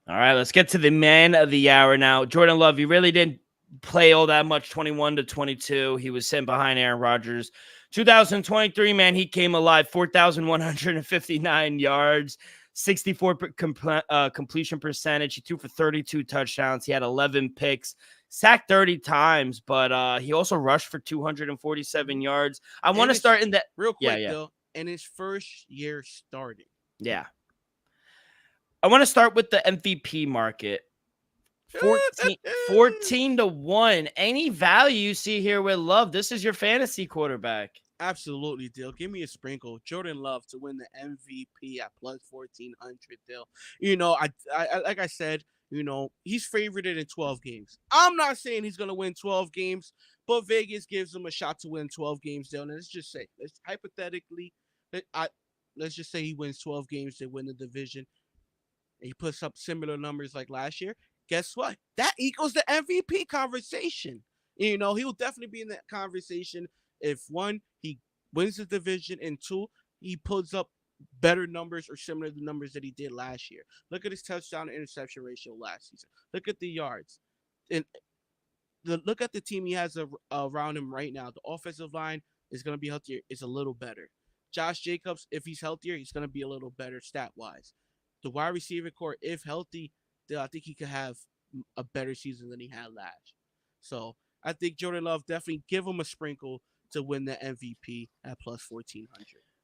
All right, let's get to the man of the hour now. Jordan Love, he really didn't play all that much, 21 to 22. He was sitting behind Aaron Rodgers. 2023, man, he came alive, 4,159 yards, 64 completion percentage. He threw for 32 touchdowns. He had 11 picks, sacked 30 times, but he also rushed for 247 yards. I want to start in that. Real quick, though, in his first year starting. Yeah. I want to start with the MVP market. 14 to 1. Any value you see here with Love? This is your fantasy quarterback. Absolutely, Dill. Give me a sprinkle. Jordan Love to win the MVP at plus 1,400, Dill. I like I said, he's favorited in 12 games. I'm not saying he's going to win 12 games, but Vegas gives him a shot to win 12 games, Dill. And let's just say, let's just say he wins 12 games to win the division. And he puts up similar numbers like last year. Guess what? That equals the MVP conversation. He will definitely be in that conversation if, one, he wins the division, and two, he pulls up better numbers or similar to the numbers that he did last year. Look at his touchdown to interception ratio last season. Look at the yards. And look at the team he has around him right now. The offensive line is going to be healthier. It's a little better. Josh Jacobs, if he's healthier, he's going to be a little better stat-wise. The wide receiver core, if healthy, I think he could have a better season than he had last. So I think Jordan Love, definitely give him a sprinkle to win the MVP at plus 1,400.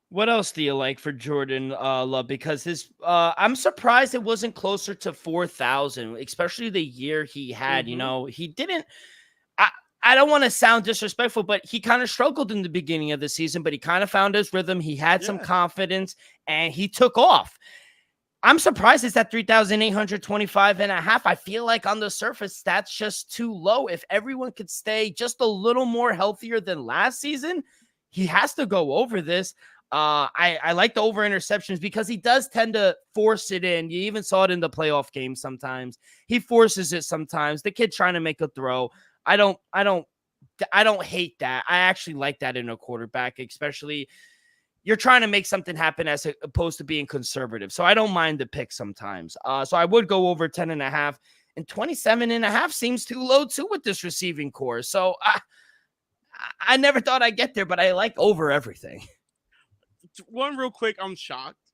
What else do you like for Jordan Love? Because I'm surprised it wasn't closer to 4,000, especially the year he had. He didn't. I don't want to sound disrespectful, but he kind of struggled in the beginning of the season, but he kind of found his rhythm. He had some confidence, and he took off. I'm surprised it's at 3,825 and a half. I feel like on the surface, that's just too low. If everyone could stay just a little more healthier than last season, he has to go over this. I like the over interceptions because he does tend to force it in. You even saw it in the playoff game sometimes. He forces it sometimes. The kid trying to make a throw. I don't hate that. I actually like that in a quarterback, especially you're trying to make something happen as opposed to being conservative. So I don't mind the pick sometimes. So I would go over 10 and a half, and 27 and a half seems too low too with this receiving core. So I never thought I'd get there, but I like over everything. One real quick, I'm shocked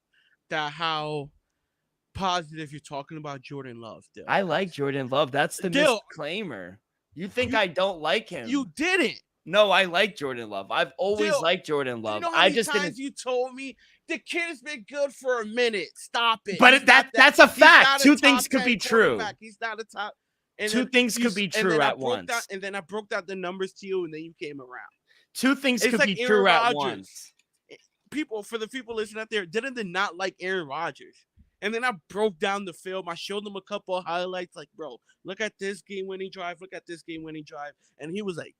that how positive you're talking about Jordan Love. Dill. I like Jordan Love. That's the disclaimer. You think I don't like him? You didn't. No, I like Jordan Love. I've always liked Jordan Love. I just didn't. You told me the kid has been good for a minute. Stop it. But that's a fact. Two things could be true. He's not a top. Two things could be true at once. And then I broke down the numbers to you, and then you came around. Two things could be true at once. For the people listening out there, did not like Aaron Rodgers. And then I broke down the film. I showed them a couple of highlights, like, bro, look at this game-winning drive. Look at this game-winning drive. And he was like,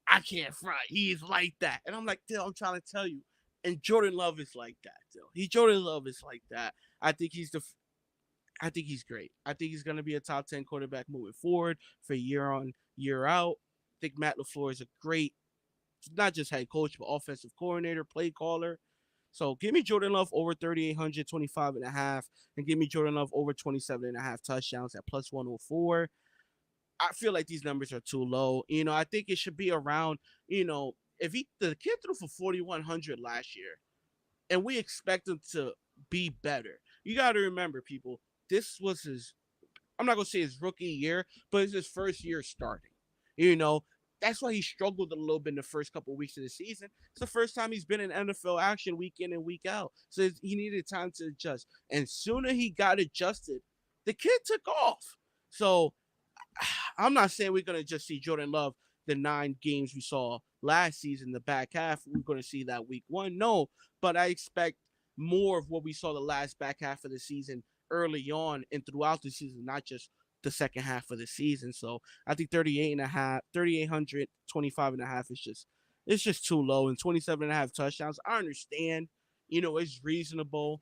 I can't front. He's like that. And I'm like, Dill, I'm trying to tell you. And Jordan Love is like that, Dill. Jordan Love is like that. I think he's great. I think he's going to be a top 10 quarterback moving forward for year on, year out. I think Matt LaFleur is a great, not just head coach, but offensive coordinator, play caller. So give me Jordan Love over 3,825 and a half, and give me Jordan Love over 27 and a half touchdowns at plus 104. I feel like these numbers are too low. I think it should be around, if the kid threw for 4,100 last year, and we expect him to be better. You got to remember, people, this was I'm not going to say his rookie year, but it's his first year starting. That's why he struggled a little bit in the first couple of weeks of the season. It's the first time he's been in NFL action week in and week out. So he needed time to adjust. And sooner he got adjusted, the kid took off. So I'm not saying we're going to just see Jordan Love the 9 games we saw last season, the back half. We're going to see that week 1. No, but I expect more of what we saw the last back half of the season early on and throughout the season, not just the second half of the season. So I think 3,825 and a half is just too low, and 27 and a half touchdowns. I understand, it's reasonable,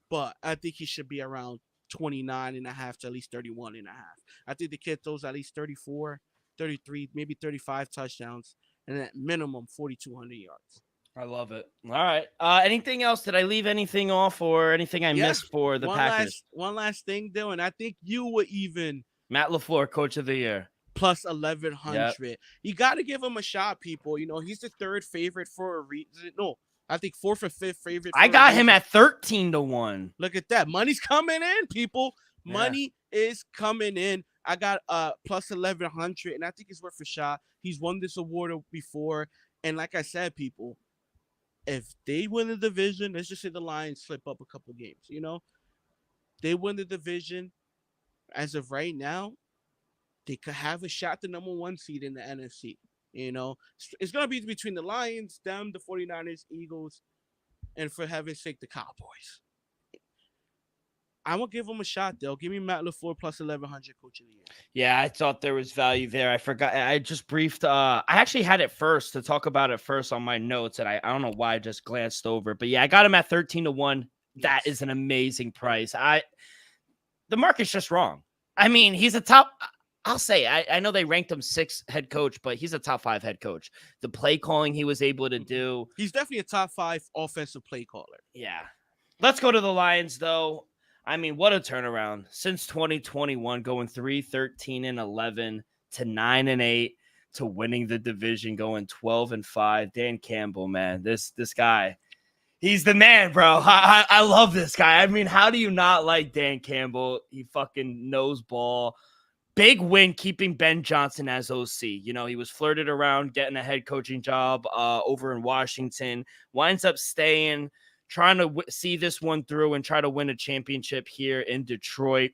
but I think he should be around 29 and a half to at least 31 and a half. I think the kid throws at least 34, 33, maybe 35 touchdowns, and at minimum 4,200 yards. I love it. All right. Anything else? Did I leave anything off or anything I missed for the Packers? One last thing, Dylan. I think you were even Matt LaFleur, Coach of the Year. Plus 1,100. Yep. You got to give him a shot, people. You know, he's the third favorite for a reason. No, I think fourth or fifth favorite. I got him at 13-1. Look at that. Money's coming in, people. Money is coming in. I got plus 1,100, and I think it's worth a shot. He's won this award before. And like I said, people, if they win the division, let's just say the Lions slip up a couple games, you know, they win the division. As of right now, they could have a shot at the number 1 seed in the NFC. You know, it's going to be between the Lions, them, the 49ers, Eagles, and for heaven's sake, the Cowboys. I'm going to give them a shot, though. Give me Matt LaFleur plus 1,100 Coach of the Year. Yeah, I thought there was value there. I forgot. I just briefed. I actually had it first to talk about it first on my notes, and I don't know why I just glanced over. But yeah, I got him at 13-1. That is an amazing price. The market's just wrong. I mean, he's a top. I'll say, I know they ranked him 6th head coach, but he's a top 5 head coach. The play calling he was able to do. He's definitely a top 5 offensive play caller. Yeah. Let's go to the Lions, though. I mean, what a turnaround. Since 2021, going 3-13-11 to 9-8 to winning the division, going 12-5. Dan Campbell, man, this guy, he's the man, bro. I love this guy. I mean, how do you not like Dan Campbell? He fucking knows ball. Big win keeping Ben Johnson as OC. You know, he was flirted around getting a head coaching job over in Washington. Winds up staying, trying to see this one through and try to win a championship here in Detroit.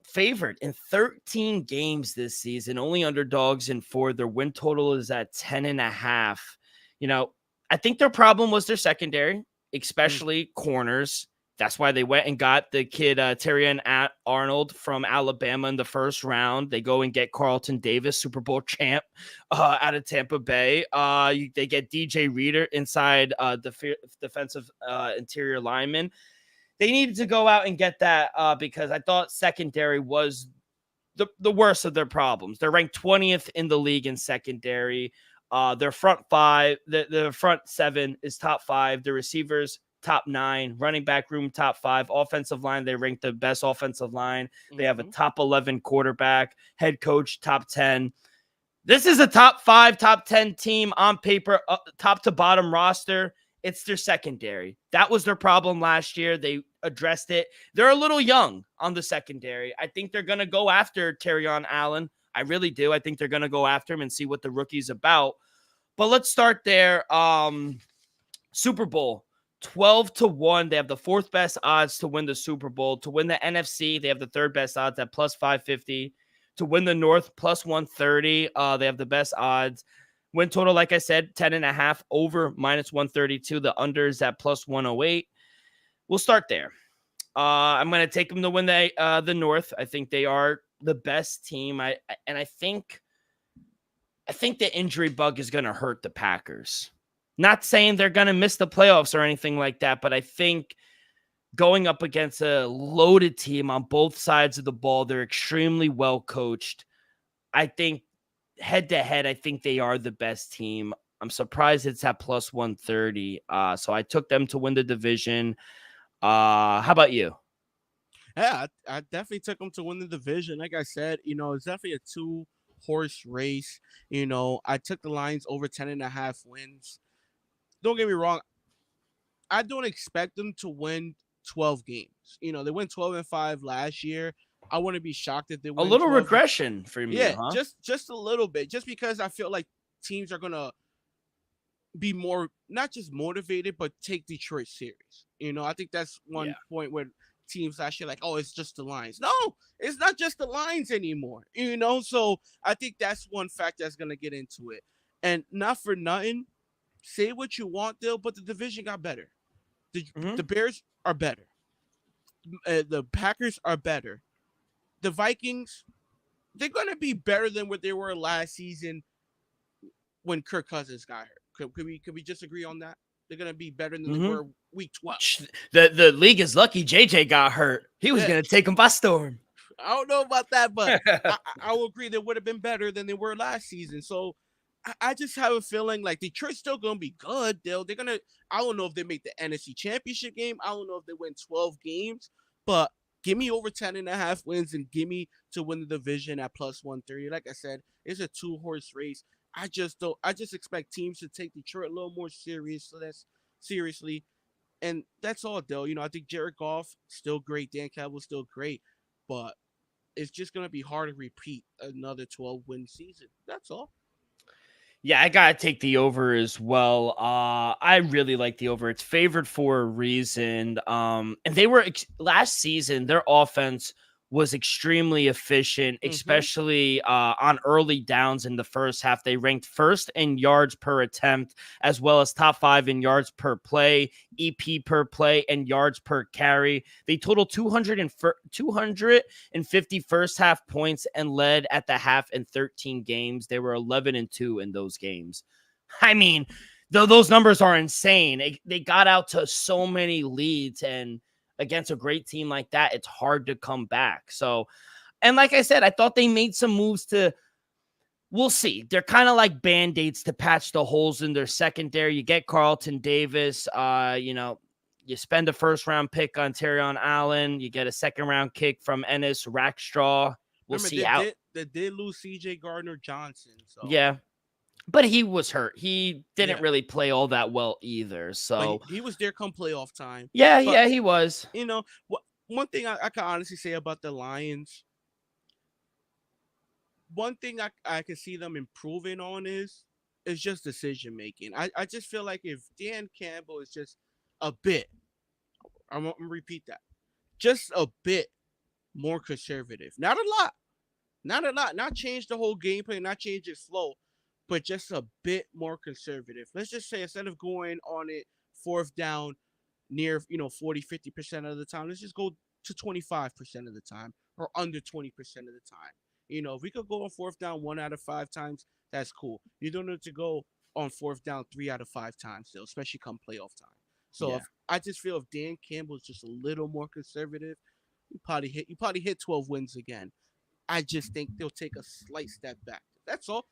Favored in 13 games this season, only underdogs in 4. Their win total is at 10.5. You know, I think their problem was their secondary, especially corners. That's why they went and got the kid Terrion Arnold from Alabama in the first round. They go and get Carlton Davis, Super Bowl champ, out of Tampa Bay. They get DJ Reader inside defensive interior lineman. They needed to go out and get that because I thought secondary was the worst of their problems. They're ranked 20th in the league in secondary. Their front 5, the front 7 is top 5. The receivers, top 9, running back room, top 5, offensive line. They rank the best offensive line. They have a top 11 quarterback, head coach, top 10. This is a top 5, top 10 team on paper, top to bottom roster. It's their secondary. That was their problem last year. They addressed it. They're a little young on the secondary. I think they're going to go after Terrion Allen. I really do. I think they're going to go after him and see what the rookie's about. But let's start there. Super Bowl. 12-1. They have the 4th best odds to win the Super Bowl. To win the NFC, they have the 3rd best odds at plus 550. To win the North, plus 130. They have the best odds. Win total, like I said, 10.5, over minus 132. The under is at plus 108. We'll start there. I'm going to take them to win the North. I think they are the best team. I think the injury bug is going to hurt the Packers. Not saying they're going to miss the playoffs or anything like that, but I think going up against a loaded team on both sides of the ball, they're extremely well coached. I think head-to-head, I think they are the best team. I'm surprised it's at plus 130. So I took them to win the division. How about you? Yeah, I definitely took them to win the division. Like I said, you know, it's definitely a 2-horse race. You know, I took the Lions over 10.5 wins. Don't get me wrong. I don't expect them to win 12 games. You know, they went 12-5 last year. I wouldn't be shocked if they win a little 12. regression for me. Yeah, huh? just a little bit. Just because I feel like teams are gonna be more not just motivated, but take Detroit serious. You know, I think that's one point where teams actually like, oh, it's just the Lions. No, it's not just the Lions anymore. You know, so I think that's one fact that's gonna get into it. And not for nothing, say what you want, Dill, but the division got better. The Bears are better. The Packers are better. The Vikings, they're going to be better than what they were last season when Kirk Cousins got hurt. Could we just agree on that? They're going to be better than they were week 12. The league is lucky JJ got hurt. He was going to take them by storm. I don't know about that, but I will agree they would have been better than they were last season. So I just have a feeling like Detroit's still gonna be good. They're gonna. I don't know if they make the NFC Championship game. I don't know if they win 12 games, but give me over 10.5 wins and give me to win the division at plus 130. Like I said, it's a two-horse race. I just don't. I just expect teams to take Detroit a little more serious. So that's seriously, and that's all, Dale. I think Jared Goff still great. Dan Campbell still great, but it's just gonna be hard to repeat another 12-win season. That's all. Yeah, I gotta take the over as well. I really like the over. It's favored for a reason. And they were last season. Their offense was extremely efficient, Mm-hmm. especially on early downs in the first half. They ranked first in yards per attempt, as well as top 5 in yards per play, EP per play, and yards per carry. They totaled 250 first half points and led at the half in 13 games. They were 11-2 in those games. I mean, though those numbers are insane. They got out to so many leads, and against a great team like that, it's hard to come back. So, and like I said, I thought they made some moves to, we'll see. They're kind of like band-aids to patch the holes in their secondary. You get Carlton Davis, you spend a first-round pick on Terrion Allen. You get a second-round kick from Ennis Rackstraw. We'll Remember, see how. they did lose C.J. Gardner Johnson. So Yeah, but he was hurt. He didn't yeah, really play all that well either. but So, he was there come playoff time. yeah, But he was. what one thing I can honestly say about the Lions, one thing I can see them improving on is just decision making. I just feel like if Dan Campbell is just a bit, I'm gonna repeat that, just a bit more conservative, not a lot, not change the whole game plan, not change its flow, but just a bit more conservative. Let's just say instead of going on it fourth down near 40-50% of the time, let's just go to 25% of the time or under 20% of the time. If we could go on fourth down 1 out of 5 times, that's cool. You don't need to go on fourth down 3 out of 5 times still, especially come playoff time. So Yeah. if I just feel if Dan Campbell's just a little more conservative, you probably hit 12 wins again. I just think they'll take a slight step back. That's all.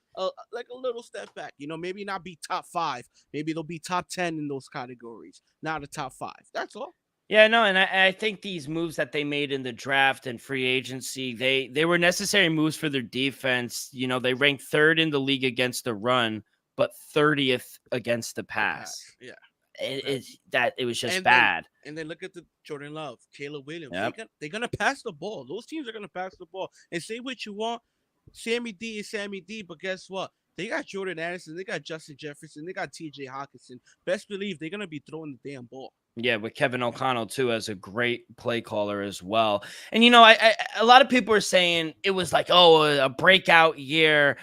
Like a little step back. Maybe not be top 5. Maybe they'll be top 10 in those categories, not a top 5. That's all. Yeah, no, and I think these moves that they made in the draft and free agency, they were necessary moves for their defense. They ranked third in the league against the run, but 30th against the The pass. pass. Yeah. It was just And then bad. and then look at the Jordan Love, Caleb Williams. Yep. They're gonna pass the ball. Those teams are gonna pass the ball. And say what you want, Sammy D is Sammy D, but guess what? They got Jordan Addison, they got Justin Jefferson, they got T.J. Hawkinson. Best believe they're gonna be throwing the damn ball. Yeah, with Kevin O'Connell too as a great play caller as well. And a lot of people are saying it was like, oh, a breakout year.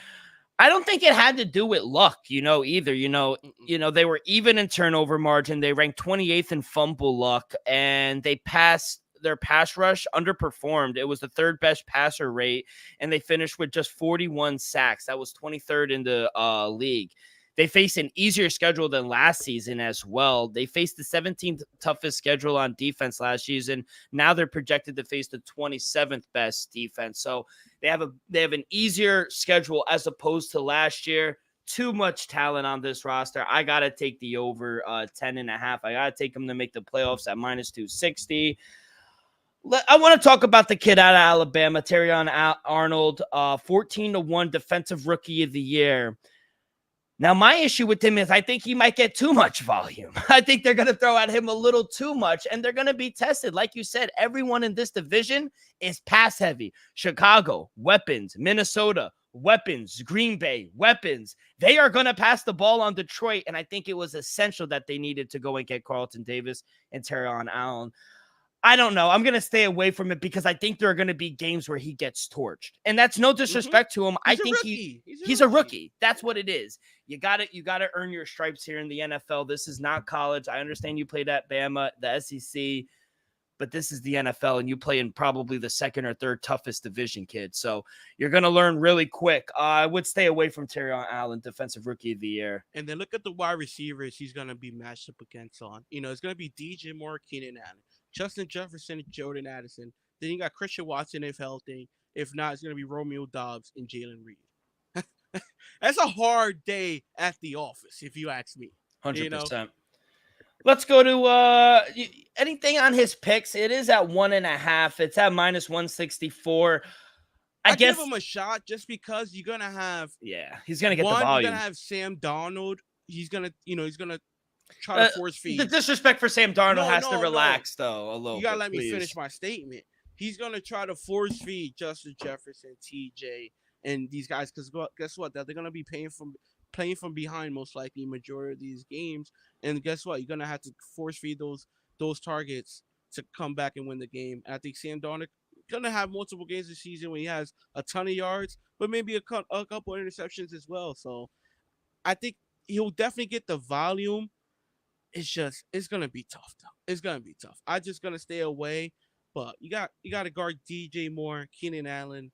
I don't think it had to do with luck, either. They were even in turnover margin. They ranked 28th in fumble luck, and their pass rush underperformed. It was the third best passer rate, and they finished with just 41 sacks. That was 23rd in the league. They faced an easier schedule than last season as well. They faced the 17th toughest schedule on defense last season. Now they're projected to face the 27th best defense. So they have an easier schedule as opposed to last year. Too much talent on this roster. I got to take the over 10.5. I got to take them to make the playoffs at minus 260. I want to talk about the kid out of Alabama, Terrion Arnold, 14-1 defensive rookie of the year. Now, my issue with him is I think he might get too much volume. I think they're going to throw at him a little too much, and they're going to be tested. Like you said, everyone in this division is pass heavy. Chicago, weapons. Minnesota, weapons. Green Bay, weapons. They are going to pass the ball on Detroit, and I think it was essential that they needed to go and get Carlton Davis and Terrion Allen. I don't know. I'm going to stay away from it because I think there are going to be games where he gets torched. And that's no disrespect to him. I think he's a rookie. That's what it is. You got to earn your stripes here in the NFL. This is not college. I understand you played at Bama, the SEC, but this is the NFL and you play in probably the second or third toughest division, kid. So you're going to learn really quick. I would stay away from Terrion Allen, defensive rookie of the year. And then look at the wide receivers he's going to be matched up against on. It's going to be DJ Moore, Keenan Allen, Justin Jefferson, Jordan Addison. Then you got Christian Watson if healthy. If not, it's going to be Romeo Doubs and Jalen Reed. That's a hard day at the office, if you ask me. 100%. Let's go to anything on his picks. It is at 1.5. It's at minus 164. I give guess him a shot just because you're gonna have he's gonna get the volume. You're gonna have Sam Darnold. He's gonna try to force feed. The disrespect for Sam Darnold has to relax though a little. You gotta let me finish my statement. He's gonna try to force feed Justin Jefferson, TJ, and these guys because guess what? They're gonna be playing from behind most likely majority of these games, and guess what? You're gonna have to force feed those targets to come back and win the game. And I think Sam Darnold gonna have multiple games this season when he has a ton of yards, but maybe a couple of interceptions as well. So I think he'll definitely get the volume. It's gonna be tough though. It's gonna be tough. I'm just gonna stay away. But you got to guard DJ Moore, Keenan Allen,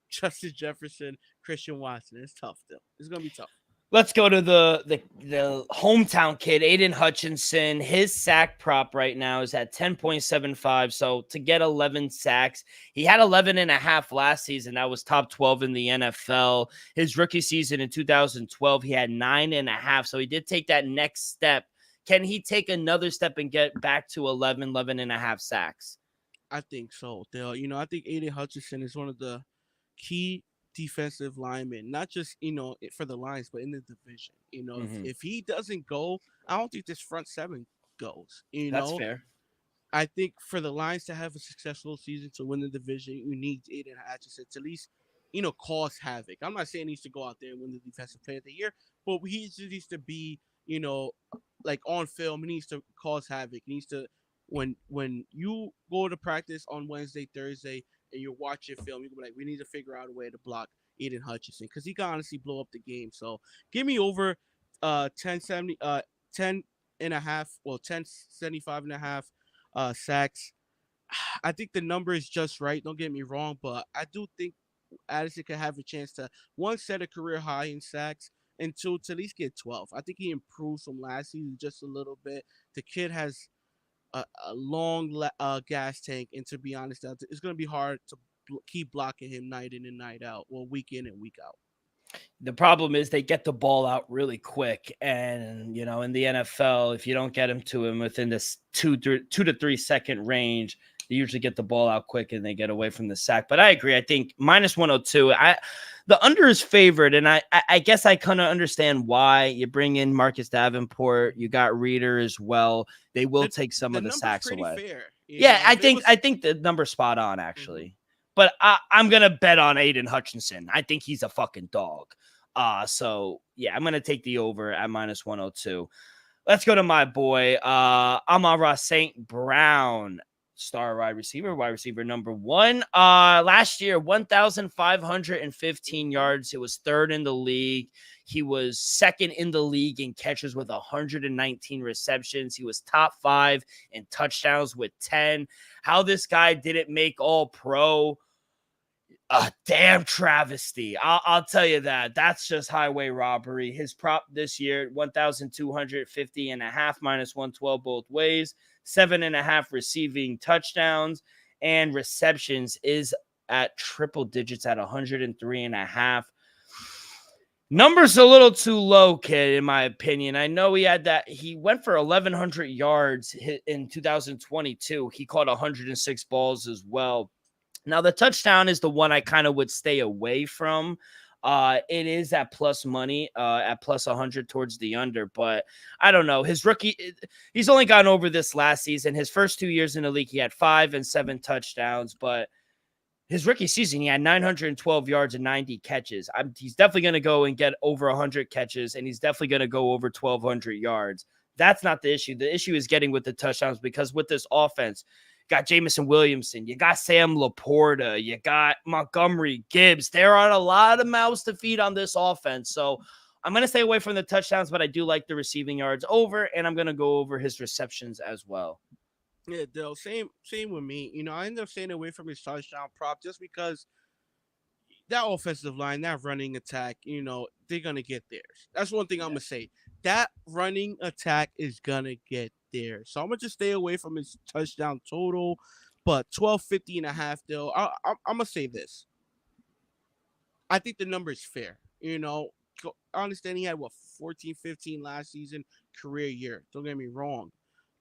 Justin Jefferson, Christian Watson. It's tough though. It's gonna be tough. Let's go to the hometown kid, Aiden Hutchinson. His sack prop right now is at 10.75. So to get 11 sacks, he had 11.5 last season. That was top 12 in the NFL. His rookie season in 2012, he had 9.5. So he did take that next step. Can he take another step and get back to 11.5 sacks? I think so, Dale. I think Aiden Hutchinson is one of the key defensive linemen, not just for the Lions, but in the division. If he doesn't go, I don't think this front seven goes. That's fair. I think for the Lions to have a successful season to win the division, you need Aiden Hutchinson to at least cause havoc. I'm not saying he needs to go out there and win the defensive player of the year, but he needs to be like on film. He needs to cause havoc. He needs to when you go to practice on Wednesday, Thursday, and you're watching film, you can be like, we need to figure out a way to block Aiden Hutchinson because he can honestly blow up the game. So give me over 10.70, 10.5, well 10.75.5 sacks. I think the number is just right. Don't get me wrong, but I do think Addison could have a chance to one set a career high in sacks and two to at least get 12. I think he improved from last season just a little bit. The kid has a long gas tank, and to be honest, it's going to be hard to keep blocking him night in and night out, well, week in and week out. The problem is they get the ball out really quick, and in the NFL, if you don't get him to him within this 2 to 3 second range, they usually get the ball out quick and they get away from the sack. But I agree. I think minus 102. The under is favored, and I guess I kind of understand why. You bring in Marcus Davenport, you got Reader as well. They will take some of the sacks away. Fair, I think the number's spot on actually. Mm-hmm. But I'm gonna bet on Aiden Hutchinson. I think he's a fucking dog. So yeah, I'm gonna take the over at minus 102. Let's go to my boy, Amon-Ra St. Brown. Star wide receiver number 1. Last year, 1,515 yards. It was third in the league. He was second in the league in catches with 119 receptions. He was top 5 in touchdowns with 10. How this guy didn't make all pro, a damn travesty. I'll tell you that. That's just highway robbery. His prop this year, 1,250.5 minus 112 both ways. 7.5 receiving touchdowns and receptions is at triple digits at 103.5. Numbers a little too low, kid, in my opinion. I know he went for 1,100 yards in 2022. He caught 106 balls as well. Now, the touchdown is the one I kind of would stay away from. It is at plus money, at plus 100 towards the under, but I don't know. His rookie, he's only gotten over this last season. His first 2 years in the league, he had 5 and 7 touchdowns, but his rookie season, he had 912 yards and 90 catches. He's definitely going to go and get over 100 catches, and he's definitely going to go over 1,200 yards. That's not the issue. The issue is getting with the touchdowns because with this offense, got Jamison Williamson, you got Sam Laporta, you got Montgomery Gibbs. There are a lot of mouths to feed on this offense. So I'm going to stay away from the touchdowns, but I do like the receiving yards over, and I'm going to go over his receptions as well. Yeah, Dale, same with me. I ended up staying away from his touchdown prop just because that offensive line, that running attack, they're going to get theirs. That's one thing I'm going to say. That running attack is going to get there. So I'm going to just stay away from his touchdown total, but 1,250.5, though. I'm going to say this. I think the number is fair. You know, I understand he had 14, 15 last season, career year. Don't get me wrong,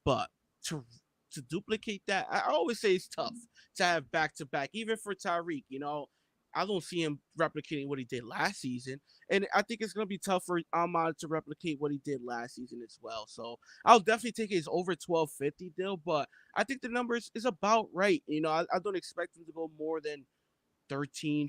but to duplicate that, I always say it's tough to have back to back, even for Tyreek. You know, I don't see him replicating what he did last season, and I think it's gonna be tough for Ahmad to replicate what he did last season as well. So I'll definitely take his over 1250 deal, but I think the numbers is about right. You know, I don't expect him to go more than 13,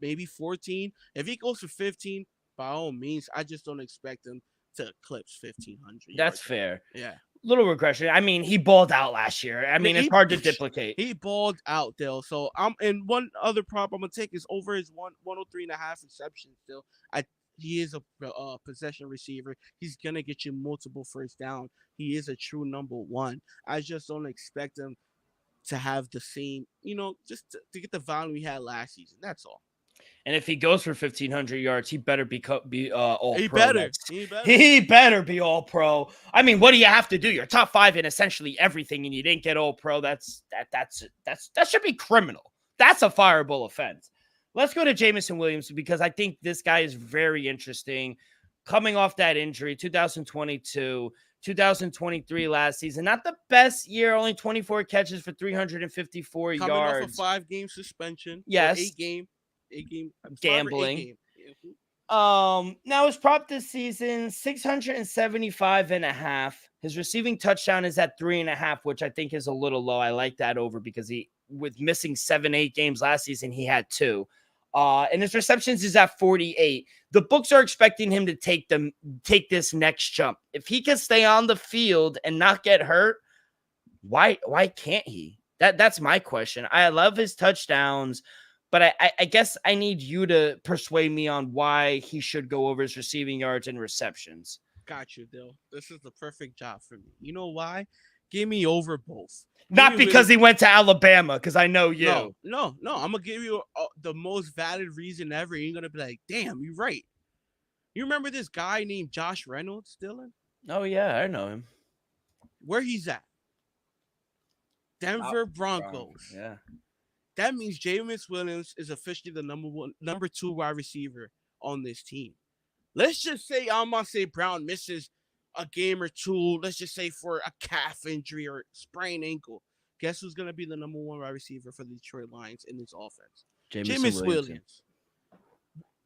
maybe 14. If he goes for 15, by all means, I just don't expect him to eclipse 1,500. That's fair. Yeah. Little regression. I mean, he balled out last year. I mean, it's hard to duplicate. He balled out, Dale. So and one other prop I'm gonna take is over his 103.5 receptions. Still, he is a possession receiver. He's gonna get you multiple first down. He is a true number one. I just don't expect him to have the same, just to get the volume he had last season. That's all. And if he goes for 1,500 yards, he better be all he pro. Better. He better be all pro. I mean, what do you have to do? You're top 5 in essentially everything, and you didn't get all pro. That should be criminal. That's a fireable offense. Let's go to Jameson Williams, because I think this guy is very interesting. Coming off that injury, 2022, 2023 last season, not the best year, only 24 catches for 354 yards. Coming off a 5-game suspension. Yes. 8-game gambling. Now his prop this season, 675.5. His receiving touchdown is at 3.5, which I think is a little low. I like that over because with missing 7-8 games last season, he had 2. And his receptions is at 48. The books are expecting him to take this next jump. If he can stay on the field and not get hurt, why can't he? That's my question. I love his touchdowns, but I guess I need you to persuade me on why he should go over his receiving yards and receptions. Got you, Dill. This is the perfect job for me. You know why? Give me over both. Not because he went to Alabama, because I know you. No. I'm going to give you the most valid reason ever. You're going to be like, damn, you're right. You remember this guy named Josh Reynolds, Dylan? Oh, yeah, I know him. Where he's at? Denver Broncos. Yeah. That means Jameis Williams is officially the number 2 wide receiver on this team. Let's just say Amon-Ra Brown misses a game or 2. Let's just say for a calf injury or sprained ankle. Guess who's going to be the number 1 wide receiver for the Detroit Lions in this offense? Jameis Williams.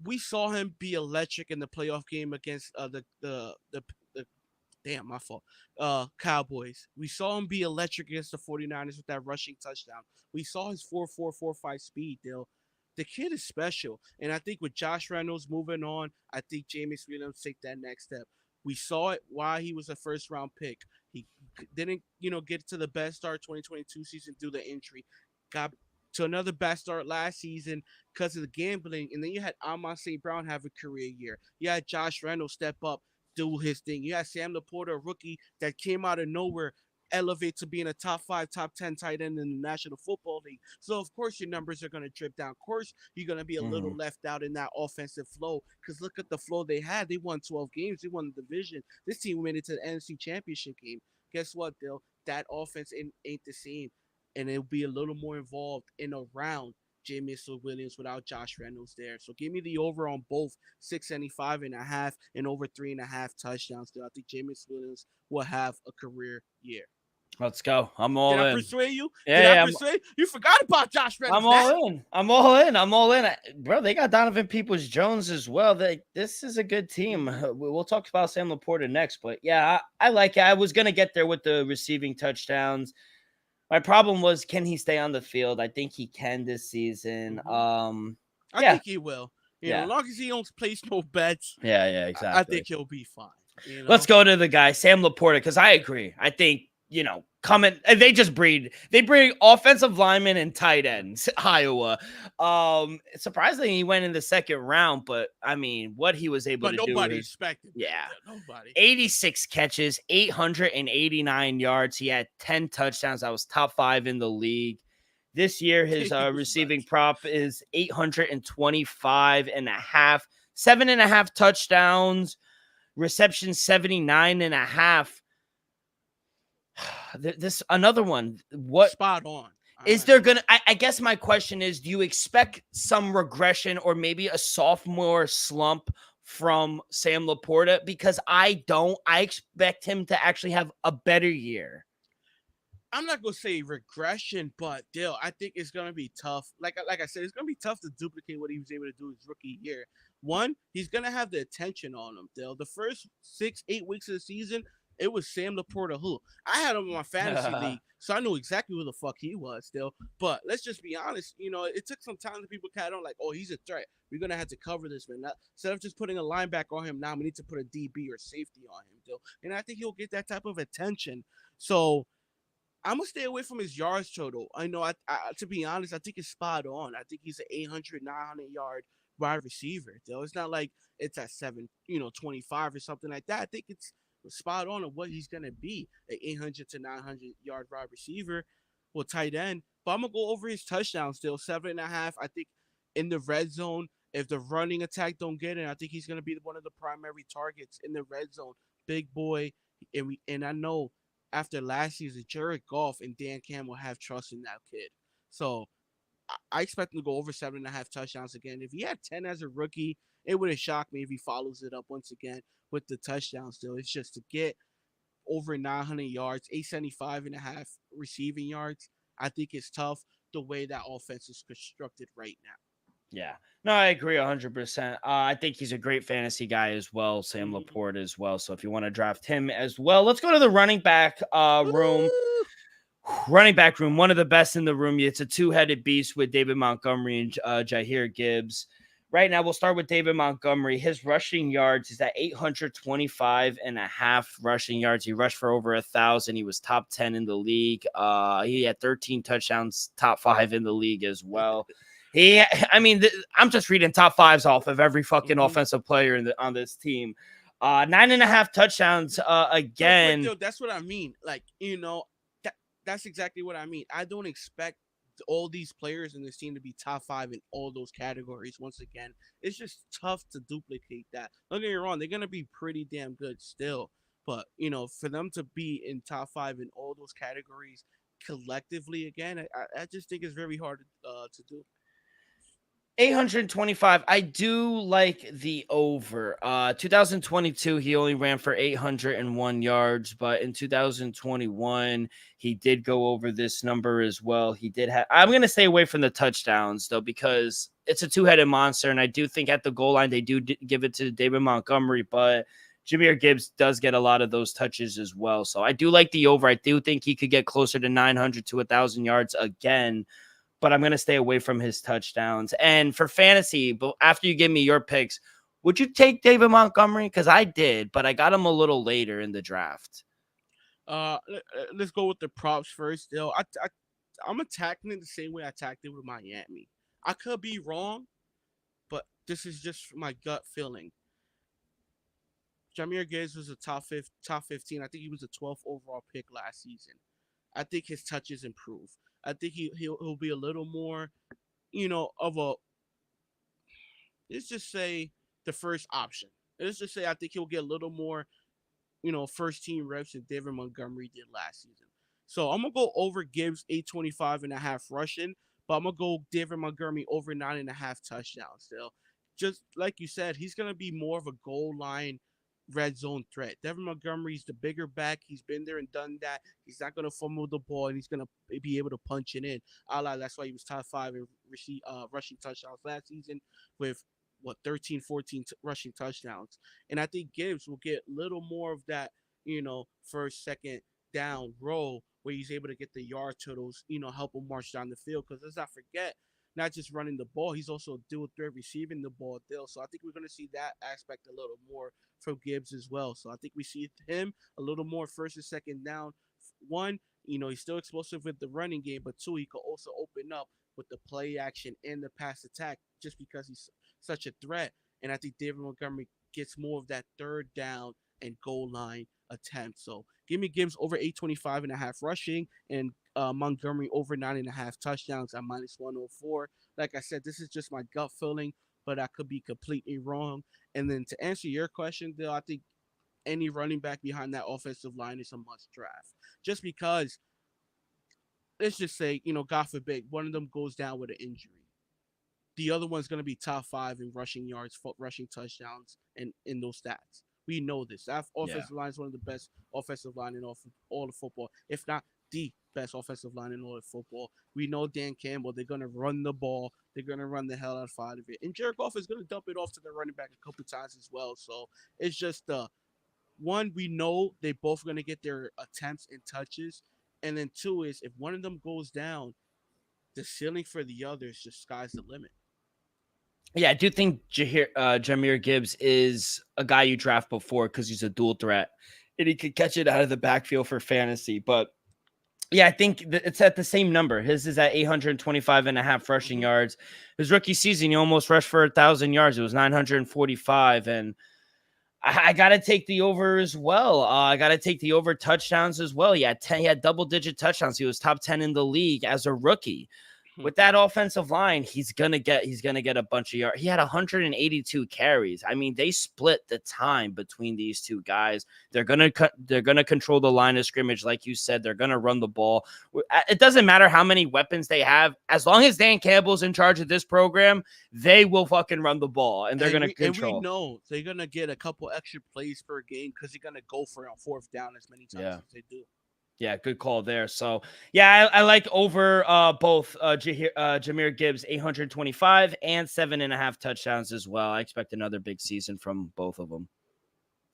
We saw him be electric in the playoff game against Cowboys. We saw him be electric against the 49ers with that rushing touchdown. We saw his 4.45 speed, Dill. The kid is special. And I think with Josh Reynolds moving on, I think Jameis Williams take that next step. We saw it while he was a first-round pick. He didn't, get to the best start 2022 season due to injury. Got to another best start last season because of the gambling. And then you had Amon-Ra Brown have a career year. You had Josh Reynolds step up, do his thing. You had Sam Laporta, a rookie that came out of nowhere, elevate to being a top 5, top 10 tight end in the National Football League. So, of course, your numbers are going to drip down. Of course, you're going to be a little left out in that offensive flow because look at the flow they had. They won 12 games. They won the division. This team made it to the NFC Championship game. Guess what, Bill? That offense ain't the same, and it'll be a little more involved in around Jameis Williams without Josh Reynolds there. So give me the over on both 675.5 and over 3.5 touchdowns. I think Jameis Williams will have a career year. Let's go. I'm all in. Did I persuade you? Yeah, You forgot about Josh Reynolds. I'm all in. Bro, they got Donovan Peoples-Jones as well. This is a good team. We'll talk about Sam Laporta next, but yeah, I like it. I was going to get there with the receiving touchdowns. My problem was, can he stay on the field? I think he can this season. I think he will. As long as he don't place no bets. Yeah, exactly. I think he'll be fine. Let's go to the guy, Sam Laporta, because I agree. I think, they just breed offensive linemen and tight ends, Iowa. Surprisingly, he went in the second round, but I mean, what he was able to do. Nobody expected. Yeah. Nobody. 86 catches, 889 yards. He had 10 touchdowns. That was top 5 in the league. This year, his receiving prop is 825.5, 7.5 touchdowns, reception 79.5. This another one. What spot on? Is there gonna? I guess my question is: do you expect some regression or maybe a sophomore slump from Sam Laporta? Because I don't. I expect him to actually have a better year. I'm not gonna say regression, but Dale, I think it's gonna be tough. Like I said, it's gonna be tough to duplicate what he was able to do his rookie year. One, he's gonna have the attention on him, Dale. The first 6, 8 weeks of the season, it was Sam Laporta who I had him in my fantasy league, so I knew exactly who the fuck he was, Dale. But let's just be honest, it took some time to people kind of like, oh, he's a threat. We're gonna have to cover this man. Instead of just putting a linebacker on him, now we need to put a DB or safety on him, Dale. And I think he'll get that type of attention. So I'm gonna stay away from his yards total. I know. To be honest, I think it's spot on. I think he's an 800, 900 yard wide receiver. Though it's not like it's at 25 or something like that. I think it's spot on of what he's gonna be, an 800 to 900 yard wide receiver, or tight end. But I'm gonna go over his touchdowns still, 7.5. I think in the red zone, if the running attack don't get it, I think he's gonna be one of the primary targets in the red zone. Big boy, and I know after last season, Jared Goff and Dan Campbell have trust in that kid. So I expect him to go over 7.5 touchdowns again. If he had 10 as a rookie, it wouldn't shock me if he follows it up once again with the touchdowns. Still, it's just to get over 900 yards, 875.5 receiving yards. I think it's tough the way that offense is constructed right now. Yeah. No, I agree 100%. I think he's a great fantasy guy as well, Sam Mhm. Laporta as well. So if you want to draft him as well, let's go to the running back room. Woo! Running back room, one of the best in the room. It's a two-headed beast with David Montgomery and Jaheir Gibbs. Right now, we'll start with David Montgomery. His rushing yards is at 825.5 rushing yards. He rushed for over 1,000. He was top 10 in the league. He had 13 touchdowns, top 5 in the league as well. I'm just reading top 5s off of every fucking offensive player on this team. 9.5 touchdowns again. But that's what I mean. That's exactly what I mean. I don't expect all these players in this team to be top 5 in all those categories. Once again, it's just tough to duplicate that. Don't get me wrong; they're gonna be pretty damn good still. But for them to be in top 5 in all those categories collectively again, I just think it's very hard to do. 825. I do like the over. 2022, he only ran for 801 yards, but in 2021, he did go over this number as well. He did have. I'm gonna stay away from the touchdowns though, because it's a two-headed monster, and I do think at the goal line they do give it to David Montgomery, but Jameer Gibbs does get a lot of those touches as well. So I do like the over. I do think he could get closer to 900 to 1,000 yards again, but I'm going to stay away from his touchdowns. And for fantasy, but after you give me your picks, would you take David Montgomery? Because I did, but I got him a little later in the draft. Let's go with the props first. I'm attacking it the same way I attacked it with Miami. I could be wrong, but this is just my gut feeling. Jameer Gibbs was a top 15. I think he was a 12th overall pick last season. I think his touches improve. I think he'll be a little more, of a, let's just say, the first option. Let's just say I think he'll get a little more, first team reps than David Montgomery did last season. So I'm gonna go over Gibbs 825.5 rushing, but I'm gonna go David Montgomery over 9.5 touchdowns. Still, just like you said, he's gonna be more of a goal line red zone threat. Devin Montgomery's the bigger back. He's been there and done that. He's not going to fumble the ball, and he's going to be able to punch it in. That's why he was top 5 in rushing touchdowns last season with, 13, 14 rushing touchdowns. And I think Gibbs will get a little more of that, first, second down roll where he's able to get the yard totals, help him march down the field. Because let's not forget, not just running the ball, he's also dual threat receiving the ball, Dale. So I think we're going to see that aspect a little more from Gibbs as well. So I think we see him a little more first and second down. One, he's still explosive with the running game, but two, he could also open up with the play action and the pass attack just because he's such a threat. And I think David Montgomery gets more of that third down and goal line attempt. So give me Gibbs over 825.5 rushing and Montgomery over 9.5 touchdowns at -104. Like I said, this is just my gut feeling, but I could be completely wrong. And then to answer your question, Bill, I think any running back behind that offensive line is a must draft. Just because let's just say, God forbid, one of them goes down with an injury. The other one's going to be top 5 in rushing yards, rushing touchdowns, and in those stats. We know this. That Yeah. offensive line is one of the best offensive line in all of football, if not the best offensive line in all of football. We know Dan Campbell. They're going to run the ball. They're going to run the hell out of it. And Jared Goff is going to dump it off to the running back a couple times as well. So it's just one, we know they both going to get their attempts and touches. And then two is if one of them goes down, the ceiling for the other is just sky's the limit. Yeah, I do think Jahmyr Gibbs is a guy you draft before because he's a dual threat and he could catch it out of the backfield for fantasy. But yeah, I think it's at the same number. His is at 825.5 rushing yards. His rookie season, he almost rushed for 1,000 yards. It was 945. And I got to take the over as well. I got to take the over touchdowns as well. He had double-digit touchdowns. He was top 10 in the league as a rookie. With that offensive line, he's gonna get a bunch of yards. He had 182 carries. I mean, they split the time between these two guys. They're gonna control the line of scrimmage, like you said. They're gonna run the ball. It doesn't matter how many weapons they have, as long as Dan Campbell's in charge of this program, they will fucking run the ball and they're gonna control. And we know they're gonna get a couple extra plays per game because they're gonna go for a fourth down as many times as they do. Yeah, good call there. So, yeah, I like over both Jahmyr Gibbs 825 and 7.5 touchdowns as well. I expect another big season from both of them.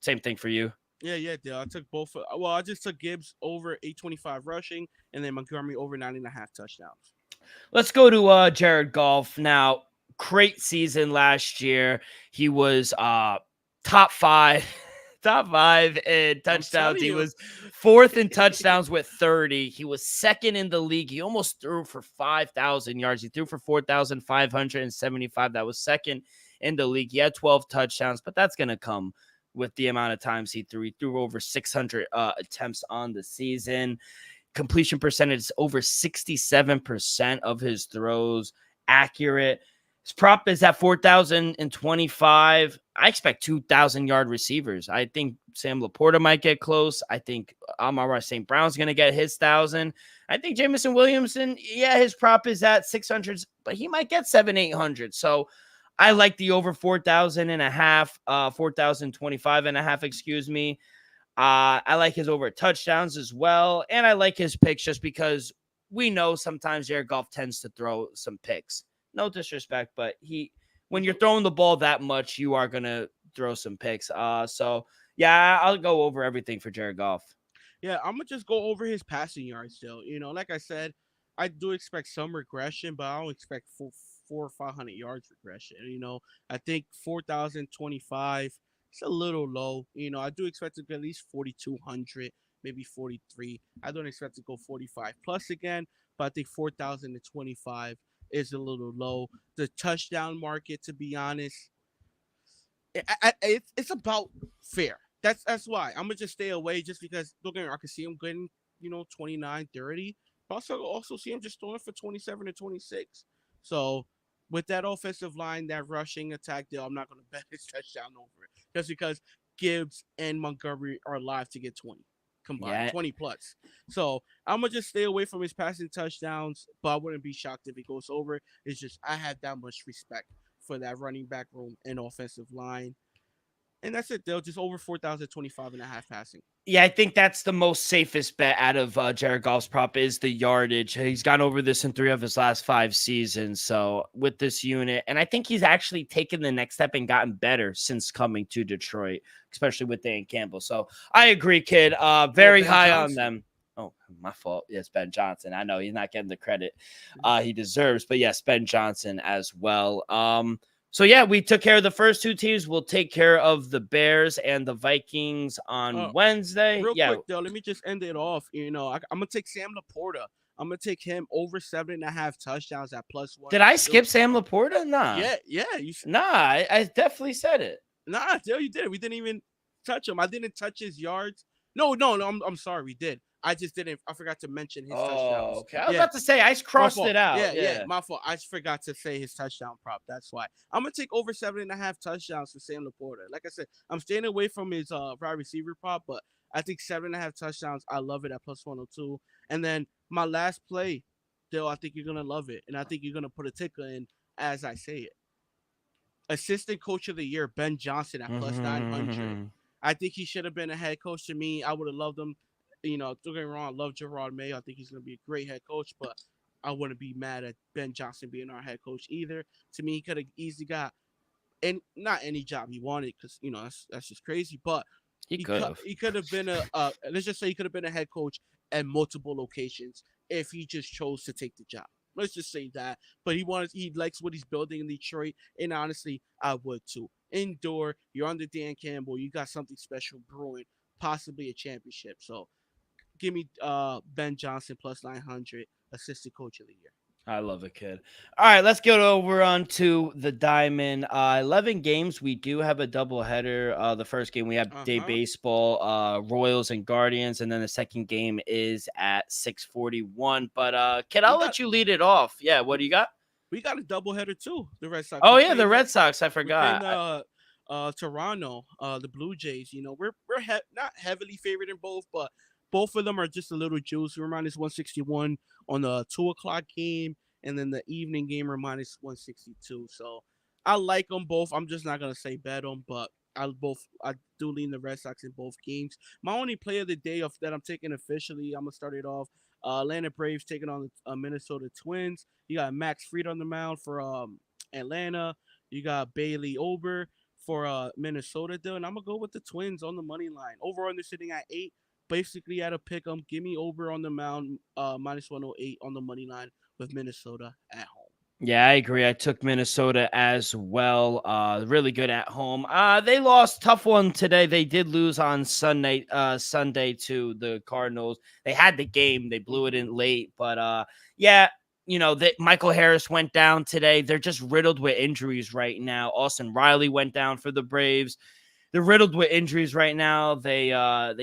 Same thing for you. Yeah, I took both. Well, I just took Gibbs over 825 rushing and then Montgomery over 9.5 touchdowns. Let's go to Jared Goff now. Great season last year. He was top 5 in touchdowns. He was 4th in touchdowns with 30. He was 2nd in the league. He almost threw for 5,000 yards. He threw for 4,575. That was 2nd in the league. He had 12 touchdowns, but that's going to come with the amount of times he threw. He threw over 600 attempts on the season. Completion percentage is over 67% of his throws accurate. His prop is at 4,025. I expect 2,000-yard receivers. I think Sam Laporta might get close. I think Amon-Ra St. Brown's going to get his 1,000. I think Jameson Williamson, his prop is at 600, but he might get 700-800. So I like the over 4,000.5, 4,025.5, excuse me. I like his over touchdowns as well. And I like his picks just because we know sometimes Jared Goff tends to throw some picks. No disrespect, but when you're throwing the ball that much, you are going to throw some picks. So, yeah, I'll go over everything for Jared Goff. Yeah, I'm going to just go over his passing yards still. Like I said, I do expect some regression, but I don't expect 400 or 500 yards regression. I think 4,025 is a little low. I do expect to get at least 4,200, maybe 43. I don't expect to go 45 plus again, but I think 4,025 is a little low. The touchdown market, to be honest, it's about fair. That's why I'm gonna just stay away, just because I can see him getting 29, 30. But also see him just throwing for 27 and 26. So with that offensive line, that rushing attack deal, I'm not gonna bet his touchdown over it, just because Gibbs and Montgomery are live to get 20. Combined, 20 plus. So I'm gonna just stay away from his passing touchdowns, but I wouldn't be shocked if he goes over. It's just I have that much respect for that running back room and offensive line. And that's it. They'll just over 4,025.5 passing. Yeah, I think that's the most safest bet out of Jared Goff's prop is the yardage. He's gone over this in 3 of his last 5 seasons. So with this unit, and I think he's actually taken the next step and gotten better since coming to Detroit, especially with Dan Campbell. So I agree, kid. Very high on them. Oh, my fault. Yes, Ben Johnson. I know he's not getting the credit he deserves, but yes, Ben Johnson as well. So, yeah, we took care of the first 2 teams. We'll take care of the Bears and the Vikings on Wednesday. Real quick, though, let me just end it off. I'm going to take Sam Laporta. I'm going to take him over 7.5 touchdowns at +1. Did I skip Sam Laporta? Nah. Yeah. I definitely said it. Nah, you did. We didn't even touch him. I didn't touch his yards. No, I'm sorry. We did. I forgot to mention his touchdowns. Oh, okay. I was about to say I crossed it out. Yeah, my fault. I just forgot to say his touchdown prop. That's why. I'm gonna take over 7.5 touchdowns for Sam Laporta. Like I said, I'm staying away from his wide receiver prop, but I think 7.5 touchdowns. I love it at plus 102. And then my last play, Dill, I think you're gonna love it, and I think you're gonna put a ticker in as I say it. Assistant Coach of the Year, Ben Johnson at plus 900. I think he should have been a head coach to me. I would have loved him. Don't get me wrong, I love Gerard May. I think he's going to be a great head coach, but I wouldn't be mad at Ben Johnson being our head coach either. To me, he could have easily got not any job he wanted because, that's just crazy, but he could have been let's just say he could have been a head coach at multiple locations if he just chose to take the job. Let's just say that. But he likes what he's building in Detroit, and honestly, I would too. Indoor, you're under Dan Campbell, you got something special brewing, possibly a championship. So give me Ben Johnson plus 900, assistant coach of the year. I love it, kid. All right, let's get over on to the Diamond. 11 games. We do have a doubleheader. The first game we have day baseball, Royals and Guardians, and then the second game is at 6:41. But kid, I'll let you lead it off. Yeah, what do you got? We got a doublehetter too. The Red Sox. Oh yeah, the Red Sox. I forgot. Toronto, the Blue Jays. We're not heavily favored in both, but both of them are just a little juice. We're minus 161 on the 2:00 game, and then the evening game are minus 162. So I like them both. I'm just not gonna say bet them, but I do lean the Red Sox in both games. My only play of the day that I'm taking officially, I'm gonna start it off. Atlanta Braves taking on the Minnesota Twins. You got Max Fried on the mound for Atlanta. You got Bailey Ober for Minnesota, and I'm gonna go with the Twins on the money line. Overall, they're sitting at 8. Basically, at a pick 'em. Give me Ober on the mound, minus 108 on the money line with Minnesota at home. Yeah, I agree. I took Minnesota as well. Really good at home. They lost, tough one today. They did lose on Sunday to the Cardinals. They had the game. They blew it in late, but yeah, Michael Harris went down today. They're just riddled with injuries right now. Austin Riley went down for the Braves. They're riddled with injuries right now. They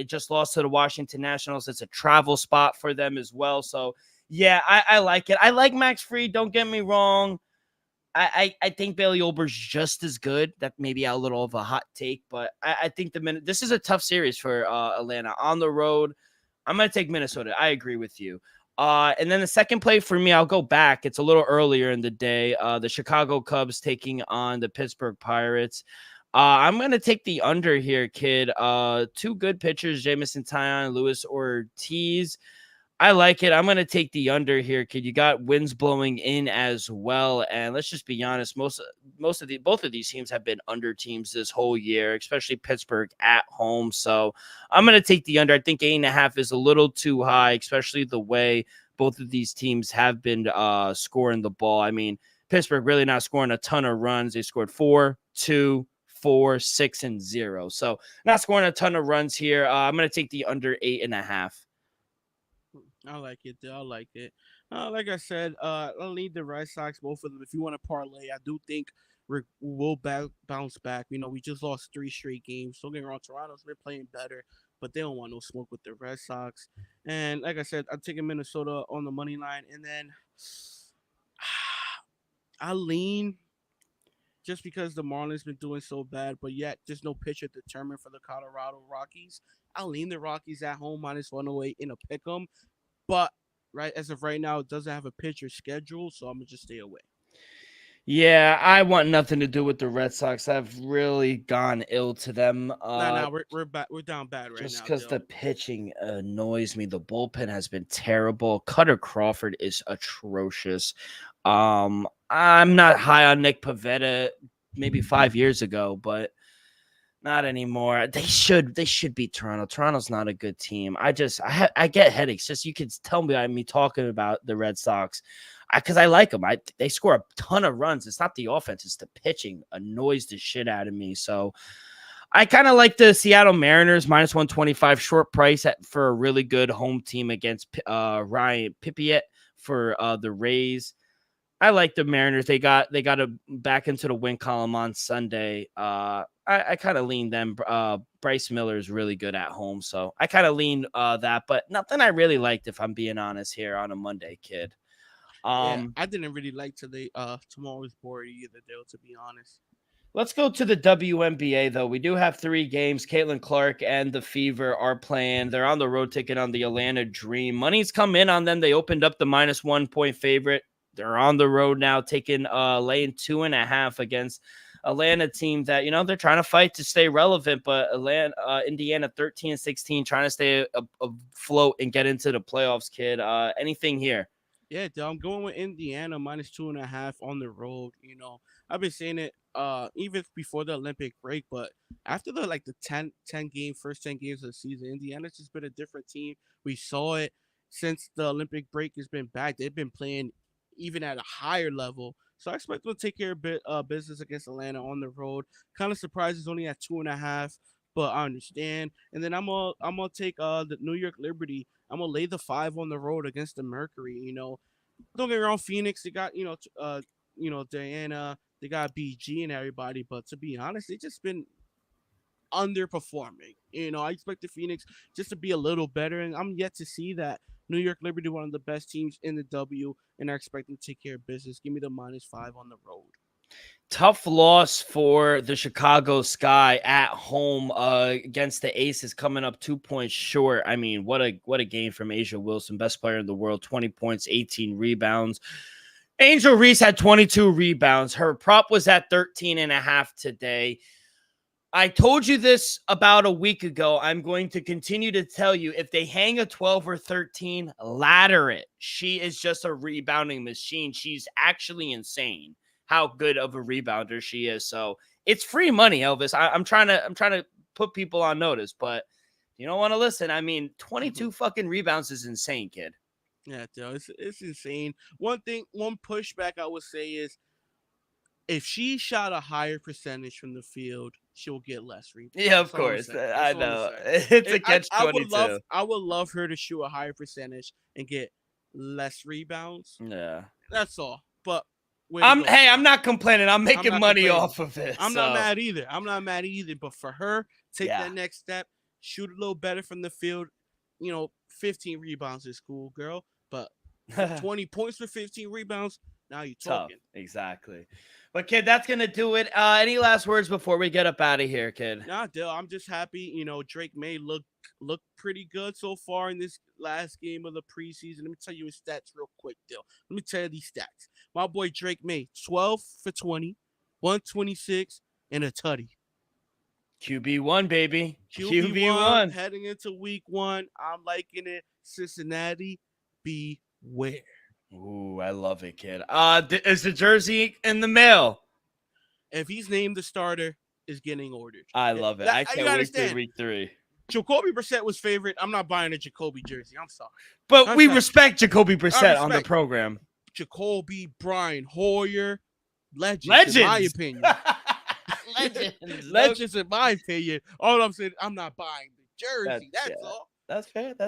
just lost to the Washington Nationals. It's a travel spot for them as well. So yeah, I like it. I like Max Fried. Don't get me wrong. I think Bailey Ober's just as good. That may be a little of a hot take, but I think this is a tough series for Atlanta on the road. I'm gonna take Minnesota. I agree with you. And then the second play for me, I'll go back. It's a little earlier in the day. The Chicago Cubs taking on the Pittsburgh Pirates. I'm going to take the under here, kid. Two good pitchers, Jameson Taillon, Luis Ortiz. I like it. I'm going to take the under here, kid. You got winds blowing in as well. And let's just be honest, both of these teams have been under teams this whole year, especially Pittsburgh at home. So I'm going to take the under. I think 8.5 is a little too high, especially the way both of these teams have been scoring the ball. I mean, Pittsburgh really not scoring a ton of runs. They scored 4, 2, 4, 6, and 0. So not scoring a ton of runs here. I'm going to take the under 8.5. I like it. I like it. Like I said, I'll lead the Red Sox, both of them. If you want to parlay, I do think we'll bounce back. We just lost 3 straight games. Don't get me wrong, Toronto's been playing better, but they don't want no smoke with the Red Sox. And like I said, I'm taking Minnesota on the money line. And then I lean just because the Marlins been doing so bad, but yet there's no pitcher determined for the Colorado Rockies. I'll lean the Rockies at home minus 108 in a pick 'em. But as of right now, it doesn't have a pitcher schedule, so I'm going to just stay away. Yeah, I want nothing to do with the Red Sox. I've really gone ill to them. We're down bad right now. Just because the pitching annoys me. The bullpen has been terrible. Cutter Crawford is atrocious. I'm not high on Nick Pivetta maybe 5 years ago, but not anymore. They should beat Toronto. Toronto's not a good team. I get headaches. Just you can tell me by me talking about the Red Sox because I like them. They score a ton of runs. It's not the offense. It's the pitching annoys the shit out of me. So I kind of like the Seattle Mariners minus 125 short price for a really good home team against Ryan Pipiet for the Rays. I like the Mariners. They got a back into the win column on Sunday. I kind of lean them. Bryce Miller is really good at home, so I kind of lean that. But nothing I really liked, if I'm being honest, here on a Monday, kid. Yeah, I didn't really like today. Tomorrow's board either, though, to be honest. Let's go to the WNBA, though. We do have 3 games. Caitlin Clark and the Fever are playing. They're on the road taking on the Atlanta Dream. Money's come in on them. They opened up the -1 point favorite. They're on the road now, taking laying 2.5 against Atlanta team that, they're trying to fight to stay relevant, but Indiana 13-16, trying to stay afloat and get into the playoffs, kid. Anything here? Yeah, I'm going with Indiana -2.5 on the road. I've been saying it even before the Olympic break, but after the 10 first 10 games of the season, Indiana's just been a different team. We saw it since the Olympic break has been back. They've been playing even at a higher level. So I expect them to take care of business against Atlanta on the road. Kind of surprised it's only at 2.5, but I understand. And then I'm gonna take the New York Liberty. I'm gonna lay the 5 on the road against the Mercury. Don't get me wrong, Phoenix. They got Diana. They got BG and everybody, but to be honest, they just been underperforming. I expect the Phoenix just to be a little better, and I'm yet to see that. New York Liberty, one of the best teams in the W, and I expect them to take care of business. Give me the -5 on the road. Tough loss for the Chicago Sky at home against the Aces, coming up 2 points short. I mean, what a game from Asia Wilson, best player in the world, 20 points, 18 rebounds. Angel Reese had 22 rebounds. Her prop was at 13.5 today. I told you this about a week ago. I'm going to continue to tell you, if they hang a 12 or 13, ladder it. She is just a rebounding machine. She's actually insane how good of a rebounder she is. So it's free money, Elvis. I'm trying to put people on notice, but you don't want to listen. I mean, 22 fucking rebounds is insane, kid. Yeah, it's insane. One pushback I would say is, if she shot a higher percentage from the field, she'll get less rebounds. Yeah, of course. I know. It's a catch-22. I would love her to shoot a higher percentage and get less rebounds. Yeah. That's all. But I'm not complaining. I'm making money off of it. I'm not mad either. But for her, take that next step, shoot a little better from the field. 15 rebounds is cool, girl. But 20 points for 15 rebounds, now you're talking. Tough. Exactly. But, kid, that's going to do it. Any last words before we get up out of here, kid? Nah, Dill, I'm just happy. Drake May looked pretty good so far in this last game of the preseason. Let me tell you his stats real quick, Dill. Let me tell you these stats. My boy Drake May, 12 for 20, 126, and a tutty. QB1, baby. QB1. Heading into week 1. I'm liking it. Cincinnati, beware. Ooh, I love it, kid. Is the jersey in the mail? If he's named the starter, is getting ordered. I love it. I can't wait for week 3. Jacoby Brissett was favorite. I'm not buying a Jacoby jersey. I'm sorry. But we respect Jacoby Brissett on the program. Jacoby, Brian Hoyer, legends. In my opinion. Legends in my opinion. All I'm saying, I'm not buying the jersey. That's all. That's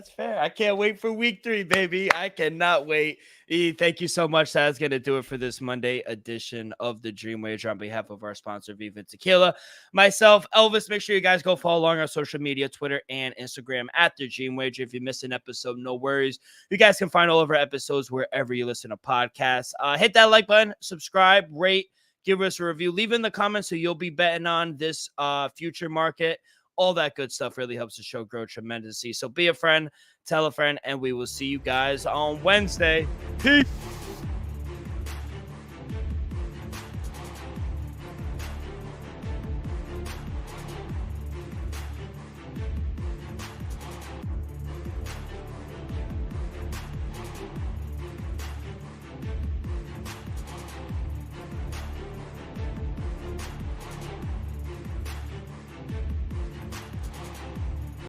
fair. I can't wait for week 3, baby. I cannot wait. Thank you so much. That's going to do it for this Monday edition of the Dream Wager on behalf of our sponsor, Viva Tequila. Myself, Elvis, make sure you guys go follow along our social media, Twitter and Instagram at the Dream Wager. If you missed an episode, no worries. You guys can find all of our episodes wherever you listen to podcasts. Hit that like button, subscribe, rate, give us a review. Leave in the comments so you'll be betting on this future market. All that good stuff really helps the show grow tremendously. So be a friend, tell a friend, and we will see you guys on Wednesday. Peace.